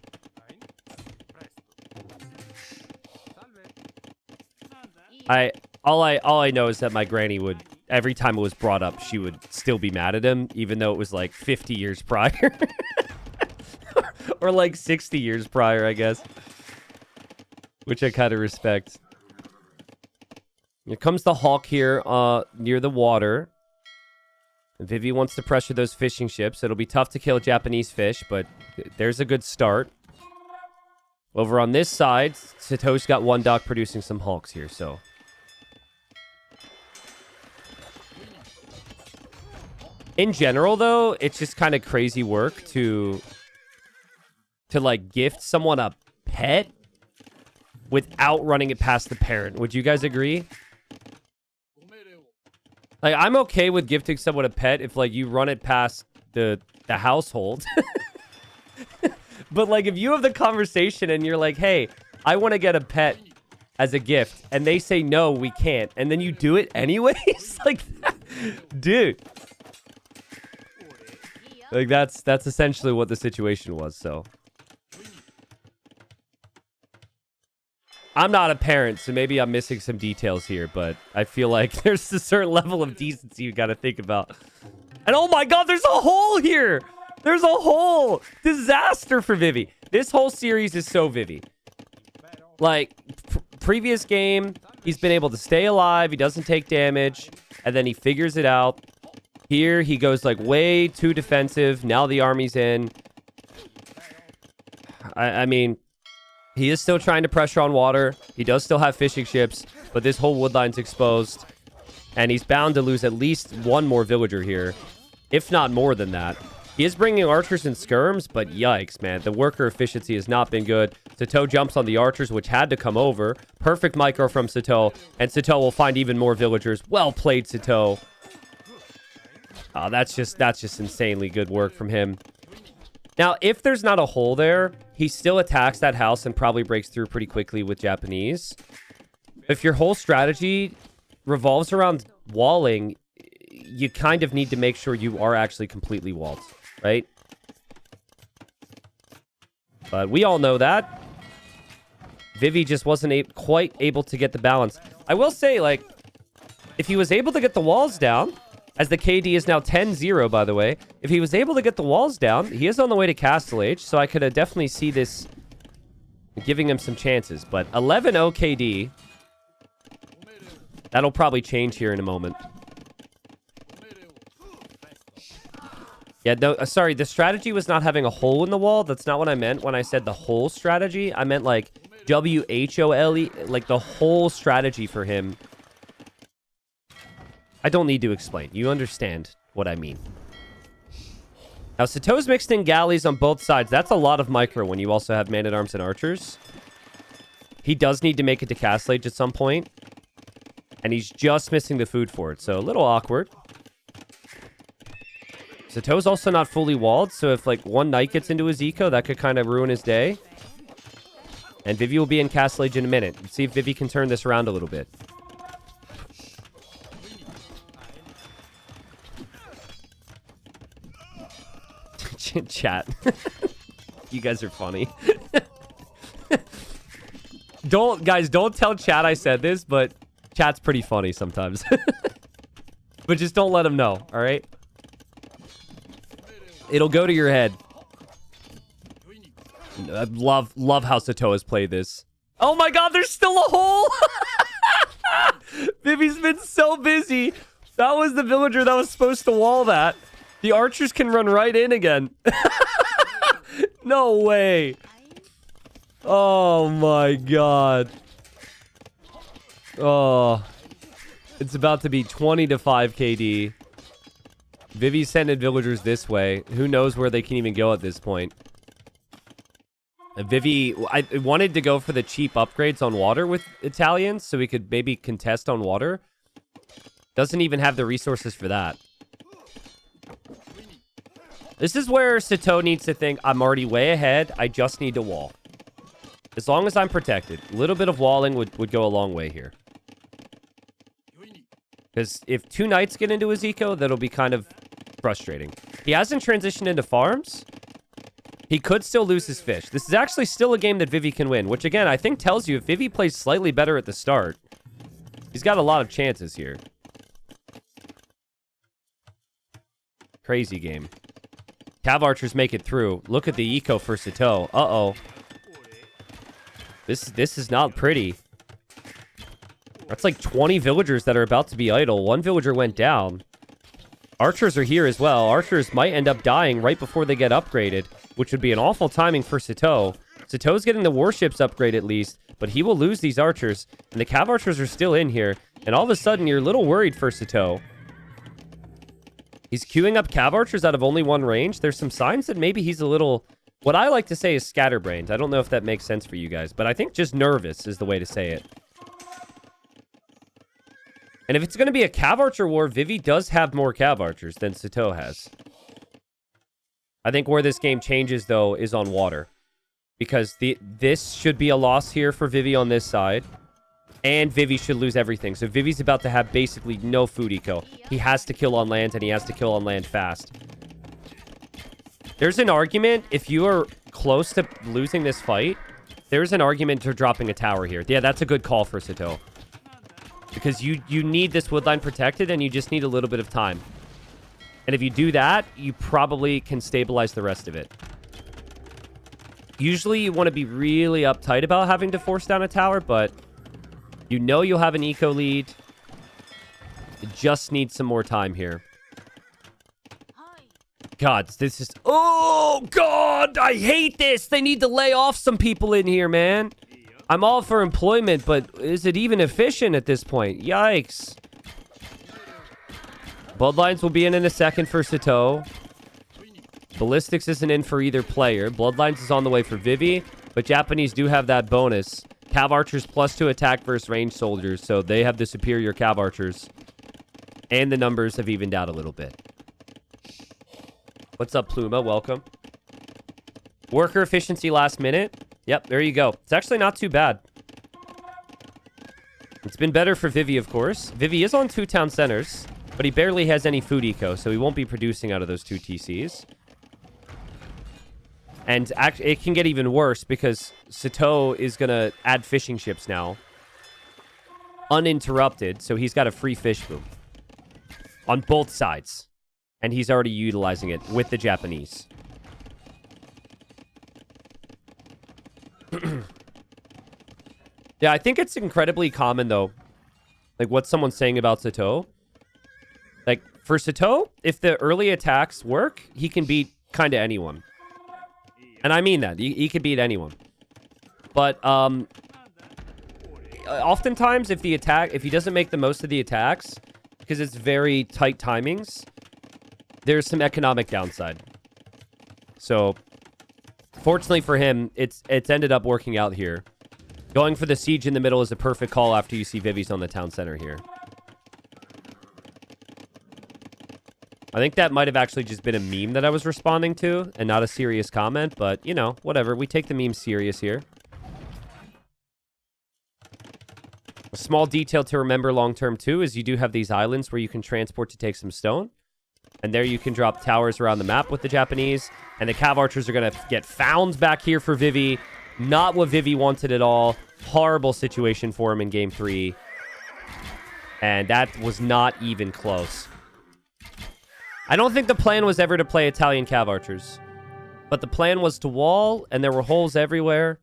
S1: All I know is that my granny would, every time it was brought up, she would still be mad at him, even though it was like 50 years prior. Or like 60 years prior, I guess. Which I kind of respect. Here comes the hawk here near the water. Vivi wants to pressure those fishing ships. It'll be tough to kill Japanese fish, but there's a good start. Over on this side, Sitau's got 1 dock producing some hawks here, so... In general, though, it's just kind of crazy work to like, gift someone a pet without running it past the parent. Would you guys agree? Like, I'm okay with gifting someone a pet if, like, you run it past the household. But, like, if you have the conversation and you're like, hey, I want to get a pet as a gift, and they say, no, we can't, and then you do it anyways? Like, dude. Like, that's essentially what the situation was, so. I'm not a parent, so maybe I'm missing some details here, but I feel like there's a certain level of decency you gotta think about. And oh my god, there's a hole here! There's a hole! Disaster for Vivi. This whole series is so Vivi. Like, previous game, he's been able to stay alive, he doesn't take damage, and then he figures it out. Here, he goes, like, way too defensive. Now the army's in. I mean... He is still trying to pressure on water. He does still have fishing ships, but this whole wood line's exposed. And he's bound to lose at least 1 more villager here, if not more than that. He is bringing archers and skirms, but yikes, man. The worker efficiency has not been good. Sitaux jumps on the archers, which had to come over. Perfect micro from Sitaux, and Sitaux will find even more villagers. Well played, Sitaux. Oh, that's just insanely good work from him. Now, if there's not a hole there, he still attacks that house and probably breaks through pretty quickly with Japanese. If your whole strategy revolves around walling, you kind of need to make sure you are actually completely walled, right? But we all know that. Vivi just wasn't quite able to get the balance. I will say, like, if he was able to get the walls down... As the KD is now 10-0, by the way. If he was able to get the walls down, he is on the way to Castle Age, so I could definitely see this giving him some chances. But 11-0 KD. That'll probably change here in a moment. Yeah, no, sorry, the strategy was not having a hole in the wall. That's not what I meant when I said the whole strategy. I meant like W-H-O-L-E, like the whole strategy for him. I don't need to explain. You understand what I mean. Now, Sitau's mixed in galleys on both sides. That's a lot of micro when you also have man-at-arms and archers. He does need to make it to Castle Age at some point. And he's just missing the food for it, so a little awkward. Sitau's also not fully walled, so if, like, 1 knight gets into his eco, that could kind of ruin his day. And Vivi will be in Castle Age in a minute. Let's see if Vivi can turn this around a little bit. Chat. You guys are funny. Guys, don't tell chat I said this, but chat's pretty funny sometimes. But just don't let them know, all right? It'll go to your head. I love how Sitaux has played this. Oh my god, there's still a hole! Vivi's been so busy. That was the villager that was supposed to wall that. The archers can run right in again. No way. Oh my god. Oh. It's about to be 20-5 KD. Vivi sending villagers this way. Who knows where they can even go at this point. Vivi, I wanted to go for the cheap upgrades on water with Italians, so we could maybe contest on water. Doesn't even have the resources for that. This is where Sitaux needs to think, I'm already way ahead. I just need to wall. As long as I'm protected. A little bit of walling would go a long way here. Because if 2 knights get into his eco, that'll be kind of frustrating. He hasn't transitioned into farms. He could still lose his fish. This is actually still a game that Vivy can win, which again, I think tells you if Vivy plays slightly better at the start, he's got a lot of chances here. Crazy game. Cav archers make it through. Look at the eco for Sitaux. Uh-oh. This is not pretty. That's like 20 villagers that are about to be idle. 1 villager went down. Archers are here as well. Archers might end up dying right before they get upgraded, which would be an awful timing for Sitaux. Sitaux's getting the warships upgrade at least, but he will lose these archers. And the cav archers are still in here. And all of a sudden, you're a little worried for Sitaux. He's queuing up cav archers out of only 1 range. There's some signs that maybe he's a little... What I like to say is scatterbrained. I don't know if that makes sense for you guys, but I think just nervous is the way to say it. And if it's going to be a cav archer war, Vivy does have more cav archers than Sitaux has. I think where this game changes, though, is on water. Because this should be a loss here for Vivy on this side. And Vivy should lose everything. So Vivy's about to have basically no food eco. He has to kill on land, and he has to kill on land fast. There's an argument, if you are close to losing this fight, there's an argument to dropping a tower here. Yeah, that's a good call for Sitaux. Because you need this woodline protected, and you just need a little bit of time. And if you do that, you probably can stabilize the rest of it. Usually, you want to be really uptight about having to force down a tower, but you know you'll have an eco lead. You just need some more time here. God, this is... Oh, God! I hate this! They need to lay off some people in here, man. I'm all for employment, but is it even efficient at this point? Yikes. Bloodlines will be in a second for Sitaux. Ballistics isn't in for either player. Bloodlines is on the way for Vivy, but Japanese do have that bonus. Cav archers +2 attack versus ranged soldiers, so they have the superior cav archers. And the numbers have evened out a little bit. What's up, Pluma? Welcome. Worker efficiency last minute. Yep, there you go. It's actually not too bad. It's been better for Vivy, of course. Vivy is on 2 town centers, but he barely has any food eco, so he won't be producing out of those 2 TCs. And it can get even worse because Sitaux is going to add fishing ships now. Uninterrupted, so he's got a free fish boom. On both sides. And he's already utilizing it with the Japanese. Yeah, I think it's incredibly common, though. Like, what someone's saying about Sitaux. Like, for Sitaux, if the early attacks work, he can beat kind of anyone. And I mean that. He can beat anyone. But, oftentimes, if he doesn't make the most of the attacks, because it's very tight timings, there's some economic downside. So, fortunately for him, it's ended up working out here. Going for the siege in the middle is a perfect call after you see Vivy's on the town center here. I think that might have actually just been a meme that I was responding to and not a serious comment, but, you know, whatever. We take the meme serious here. A small detail to remember long-term, too, is you do have these islands where you can transport to take some stone. And there you can drop towers around the map with the Japanese. And the cav archers are going to get found back here for Vivy. Not what Vivy wanted at all. Horrible situation for him in Game 3. And that was not even close. I don't think the plan was ever to play Italian cav archers. But the plan was to wall, and there were holes everywhere.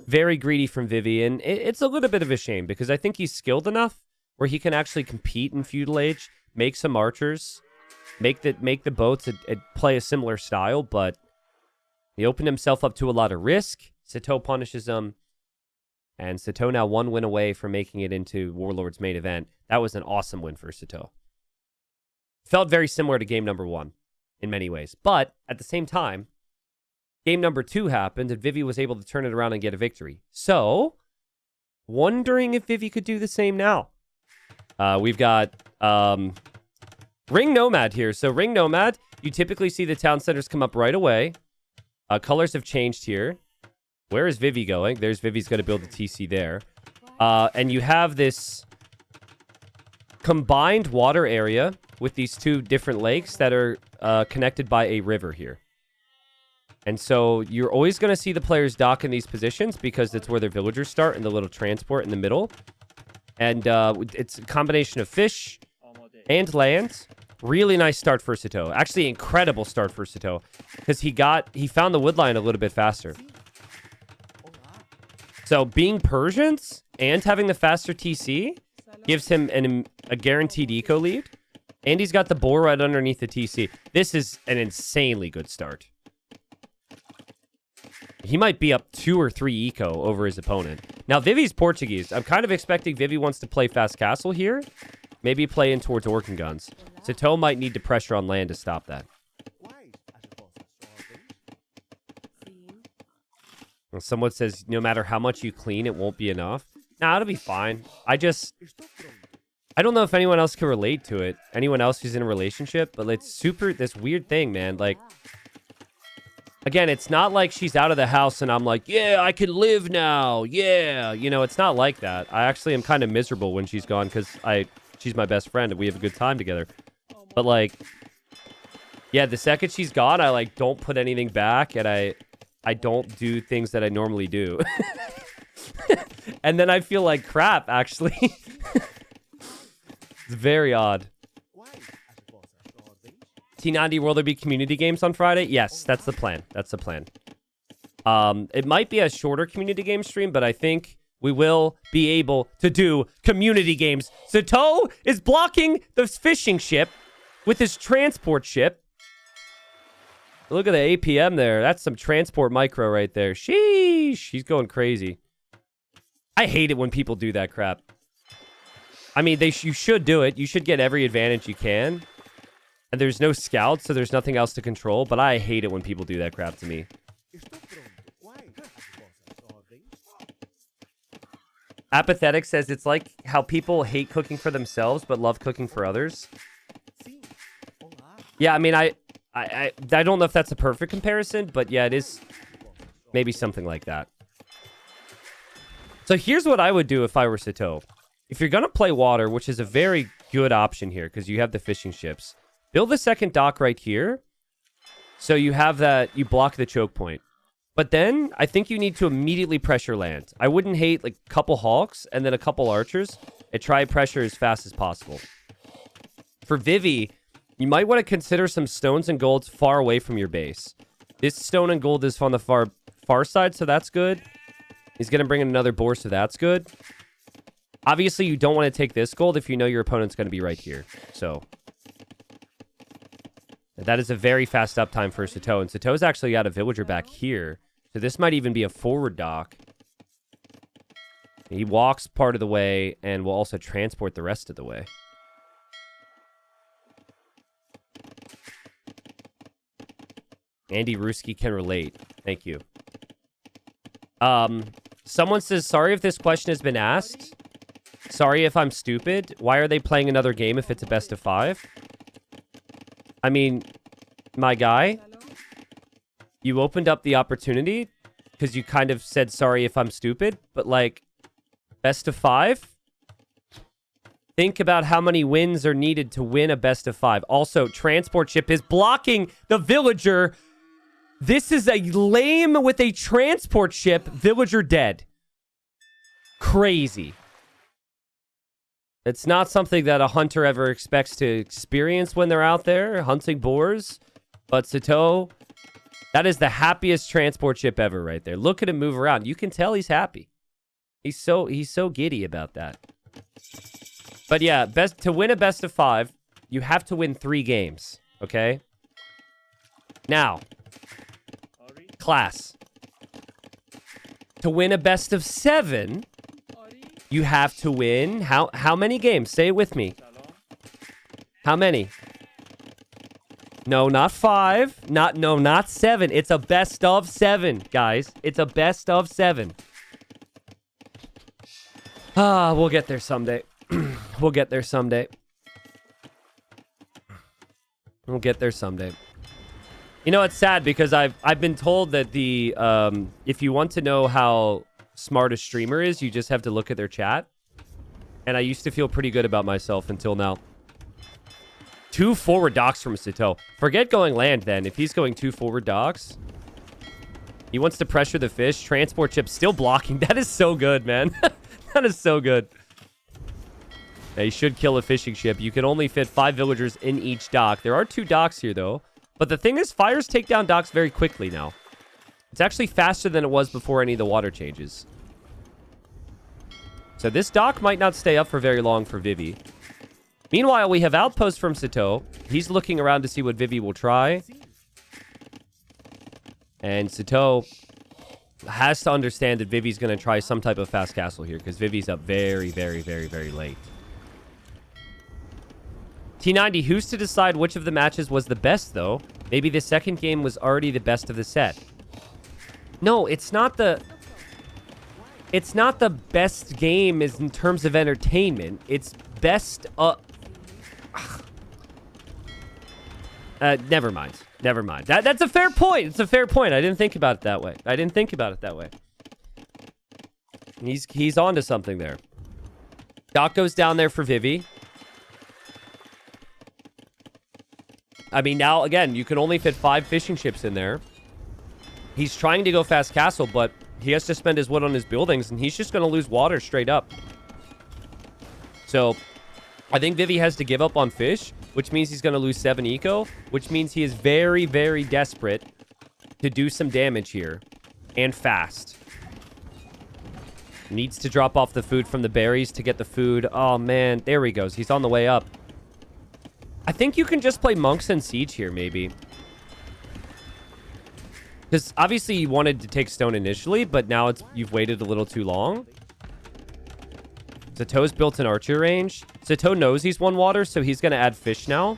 S1: Very greedy from Vivy. And it's a little bit of a shame, because I think he's skilled enough where he can actually compete in Feudal Age, make some archers, make the boats play a similar style, but he opened himself up to a lot of risk. Sitaux punishes him, and Sitaux now 1 win away from making it into Warlords main event. That was an awesome win for Sitaux. Felt very similar to game number 1 in many ways, but at the same time, game number 2 happened, and Vivy was able to turn it around and get a victory. So, wondering if Vivy could do the same now. We've got Ring Nomad here. So Ring Nomad, you typically see the town centers come up right away. Colors have changed here. Where is Vivi going? There's Vivi's going to build a TC there. And you have this combined water area with these two different lakes that are connected by a river here. And so you're always going to see the players dock in these positions because that's where their villagers start and the little transport in the middle. And it's a combination of fish and land. Really nice start for Sitaux. Actually, incredible start for Sitaux because he found the wood line a little bit faster. So being Persians and having the faster TC gives him a guaranteed eco lead. And he's got the boar right underneath the TC. This is an insanely good start. He might be up 2 or 3 eco over his opponent. Now, Vivi's Portuguese. I'm kind of expecting Vivi wants to play fast castle here. Maybe play in towards Orcan guns. Sitaux might need to pressure on land to stop that. Well, someone says, no matter how much you clean, it won't be enough. Nah, it'll be fine. I don't know if anyone else can relate to it. Anyone else who's in a relationship, but it's this weird thing, man. Like, again, it's not like she's out of the house and I'm like, yeah, I can live now. Yeah. You know, it's not like that. I actually am kind of miserable when she's gone because she's my best friend and we have a good time together. But like, yeah, the second she's gone, I like don't put anything back and I don't do things that I normally do. And then I feel like crap, actually. It's very odd. T90, will there be community games on Friday? Yes, that's the plan. That's the plan. It might be a shorter community game stream, but I think we will be able to do community games. Sitaux is blocking the fishing ship with his transport ship. Look at the APM there. That's some transport micro right there. Sheesh. He's going crazy. I hate it when people do that crap. I mean, you should do it. You should get every advantage you can. And there's no scouts, so there's nothing else to control. But I hate it when people do that crap to me. Apathetic says it's like how people hate cooking for themselves but love cooking for others. Yeah, I mean, I don't know if that's a perfect comparison, but yeah, it is maybe something like that. So here's what I would do if I were Sitaux. If you're going to play water, which is a very good option here because you have the fishing ships, build a second dock right here. So you have that, you block the choke point. But then I think you need to immediately pressure land. I wouldn't hate like a couple hawks and then a couple archers and try pressure as fast as possible. For Vivi, you might want to consider some stones and golds far away from your base. This stone and gold is on the far side, so that's good. He's going to bring in another boar, so that's good. Obviously, you don't want to take this gold if you know your opponent's going to be right here. So that is a very fast uptime for Sitaux. And Sitaux's actually got a villager back here. So this might even be a forward dock. He walks part of the way and will also transport the rest of the way. Andy Ruski can relate. Thank you. Someone says, sorry if this question has been asked. Sorry if I'm stupid. Why are they playing another game if it's a best of 5? I mean, my guy, you opened up the opportunity because you kind of said, sorry if I'm stupid. But like, best of 5? Think about how many wins are needed to win a best of 5. Also, transport ship is blocking the villager. This is a lame with a transport ship. Villager dead. Crazy. It's not something that a hunter ever expects to experience when they're out there hunting boars. But Sitaux, that is the happiest transport ship ever right there. Look at him move around. You can tell he's happy. He's so giddy about that. But yeah, to win a best of 5, you have to win 3 games. Okay? Now, class. To win a best of 7, you have to win how many games? Say it with me. How many? No, not 5. Not 7. It's a best of 7, guys. It's a best of 7. We'll get there someday. We'll get there someday. We'll get there someday. You know, it's sad because I've been told that the if you want to know how smart a streamer is, you just have to look at their chat. And I used to feel pretty good about myself until now. 2 forward docks from Sitaux. Forget going land then. If he's going 2 forward docks, he wants to pressure the fish. Transport ship still blocking. That is so good, man. That is so good. Yeah, he should kill a fishing ship. You can only fit 5 villagers in each dock. There are 2 docks here, though. But the thing is, fires take down docks very quickly now. It's actually faster than it was before any of the water changes. So this dock might not stay up for very long for Vivi. Meanwhile, we have outposts from Sitaux. He's looking around to see what Vivi will try. And Sitaux has to understand that Vivi's going to try some type of fast castle here, because Vivi's up very, very, very, very late. T90, who's to decide which of the matches was the best, though? Maybe the second game was already the best of the set. No, it's not the... It's not the best game is in terms of entertainment. It's best... never mind. Never mind. That's a fair point. It's a fair point. I didn't think about it that way. I didn't think about it that way. He's onto something there. Doc goes down there for Vivi. I mean, now, again, you can only fit 5 fishing ships in there. He's trying to go fast castle, but he has to spend his wood on his buildings, and he's just going to lose water straight up. So, I think Vivi has to give up on fish, which means he's going to lose 7 eco, which means he is very, very desperate to do some damage here. And fast. Needs to drop off the food from the berries to get the food. Oh, man. There he goes. He's on the way up. I think you can just play monks and siege here, maybe. Because obviously you wanted to take stone initially, but now you've waited a little too long. Sitaux's built an archer range. Sitaux knows he's won water, so he's going to add fish now.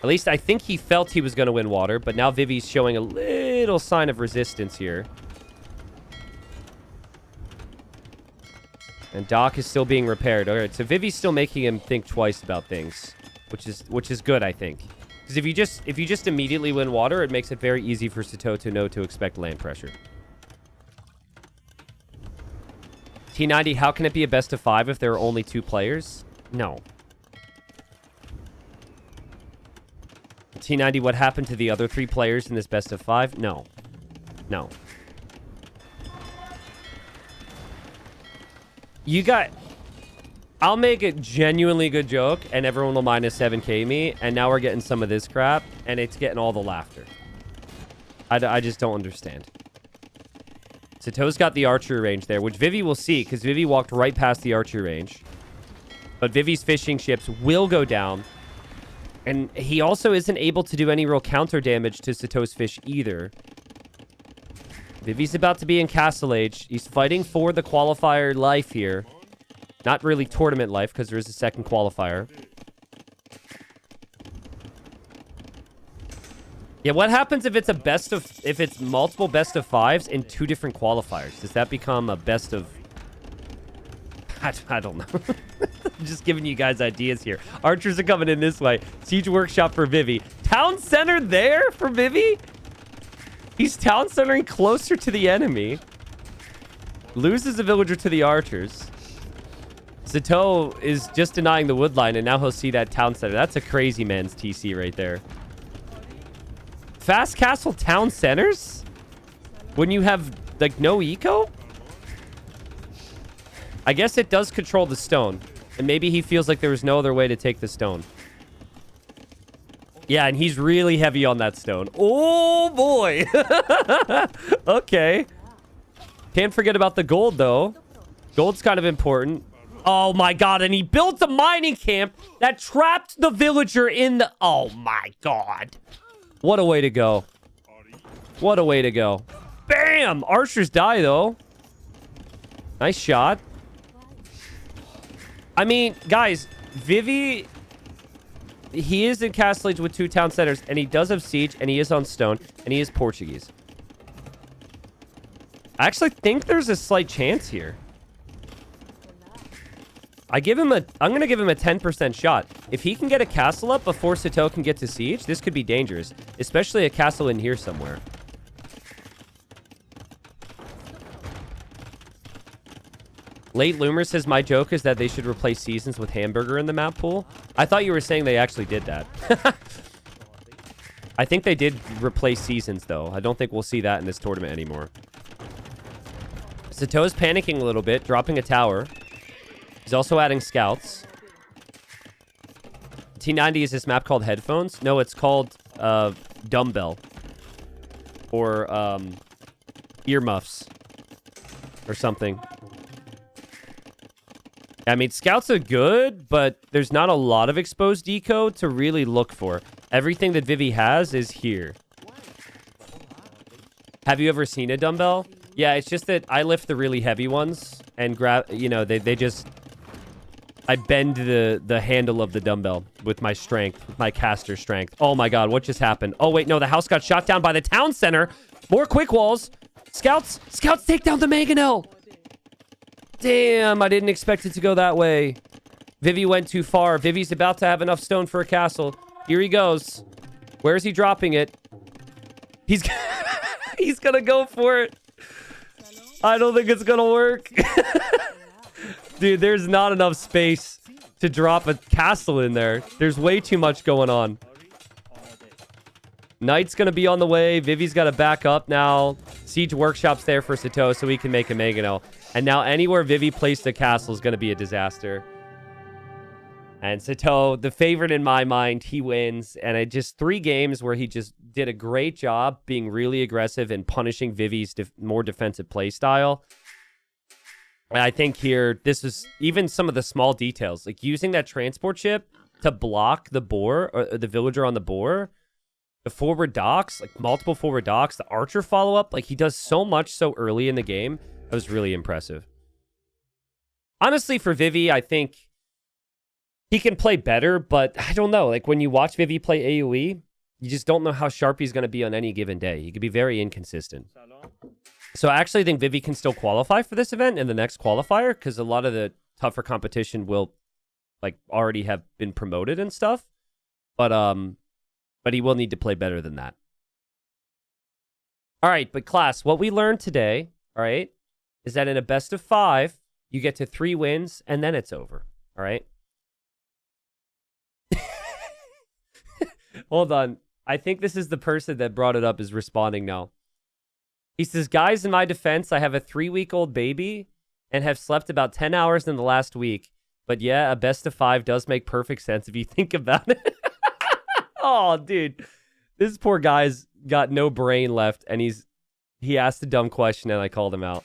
S1: At least I think he felt he was going to win water, but now Vivi's showing a little sign of resistance here. And Doc is still being repaired. All right, so Vivi's still making him think twice about things, which is good, I think. Because if you just immediately win water, it makes it very easy for Sitaux to know to expect land pressure. T90, how can it be a best of 5 if there are only 2 players? No. T90, what happened to the other 3 players in this best of 5? No. No. You got... I'll make a genuinely good joke, and everyone will minus 7k me, and now we're getting some of this crap, and it's getting all the laughter. I just don't understand. Sitaux's got the archer range there, which Vivi will see, because Vivi walked right past the archer range. But Vivi's fishing ships will go down, and he also isn't able to do any real counter damage to Sitaux's fish either. Vivi's about to be in Castle Age. He's fighting for the qualifier life here. Not really tournament life, because there is a second qualifier. Yeah, what happens if it's if it's multiple best of 5s in 2 different qualifiers? Does that become a best of... I don't know. I'm just giving you guys ideas here. Archers are coming in this way. Siege workshop for Vivi. Town center there for Vivi? He's town centering closer to the enemy. Loses a villager to the archers. Sitaux is just denying the wood line, and now he'll see that town center. That's a crazy man's TC right there. Fast castle town centers? When you have, like, no eco? I guess it does control the stone. And maybe he feels like there was no other way to take the stone. Yeah, and he's really heavy on that stone. Oh, boy. Okay. Can't forget about the gold, though. Gold's kind of important. Oh, my God. And he built a mining camp that trapped the villager in the... Oh, my God. What a way to go. What a way to go. Bam! Archers die, though. Nice shot. I mean, guys, Vivi... He is in Castle Age with 2 town centers, and he does have siege, and he is on stone, and he is Portuguese. I actually think there's a slight chance here. I'm going to give him a 10% shot. If he can get a castle up before Sitaux can get to siege, this could be dangerous. Especially a castle in here somewhere. Late Loomer says, my joke is that they should replace seasons with hamburger in the map pool. I thought you were saying they actually did that. I think they did replace seasons, though. I don't think we'll see that in this tournament anymore. Sitaux's panicking a little bit, dropping a tower. He's also adding scouts. T90 is this map called Headphones? No, it's called Dumbbell. Or Earmuffs. Or something. I mean, scouts are good, but there's not a lot of exposed deco to really look for. Everything that Vivy has is here. Have you ever seen a dumbbell? Yeah, it's just that I lift the really heavy ones and grab, you know, they just... I bend the handle of the dumbbell with my strength, with my caster strength. Oh my god, what just happened? Oh wait, no, the house got shot down by the town center. More quick walls. Scouts take down the mangonel. Damn, I didn't expect it to go that way. Vivy went too far. Vivy's about to have enough stone for a castle. Here he goes. Where is he dropping it? He's he's gonna go for it. I don't think it's gonna work. Dude, there's not enough space to drop a castle in there. There's way too much going on. Knight's gonna be on the way. Vivy's got to back up now. Siege Workshop's there for Sitaux so he can make a mangonel. And now anywhere Vivy placed a castle is going to be a disaster. And Sitaux, the favorite in my mind, he wins. And it just 3 games where he just did a great job being really aggressive and punishing Vivy's more defensive play style. And I think here, this is even some of the small details. Like using that transport ship to block the boar, or the villager on the boar. The forward docks, like multiple forward docks. The archer follow-up. Like he does so much so early in the game. That was really impressive. Honestly, for Vivy, I think he can play better, but I don't know. Like when you watch Vivy play AoE, you just don't know how sharp he's going to be on any given day. He could be very inconsistent. So I actually think Vivy can still qualify for this event in the next qualifier because a lot of the tougher competition will like already have been promoted and stuff. But he will need to play better than that. All right, but class, what we learned today, all right, is that in a best of 5, you get to 3 wins, and then it's over. All right? Hold on. I think this is the person that brought it up is responding now. He says, guys, in my defense, I have a 3-week-old baby and have slept about 10 hours in the last week. But yeah, a best of 5 does make perfect sense if you think about it. Oh, dude. This poor guy's got no brain left, and he asked a dumb question, and I called him out.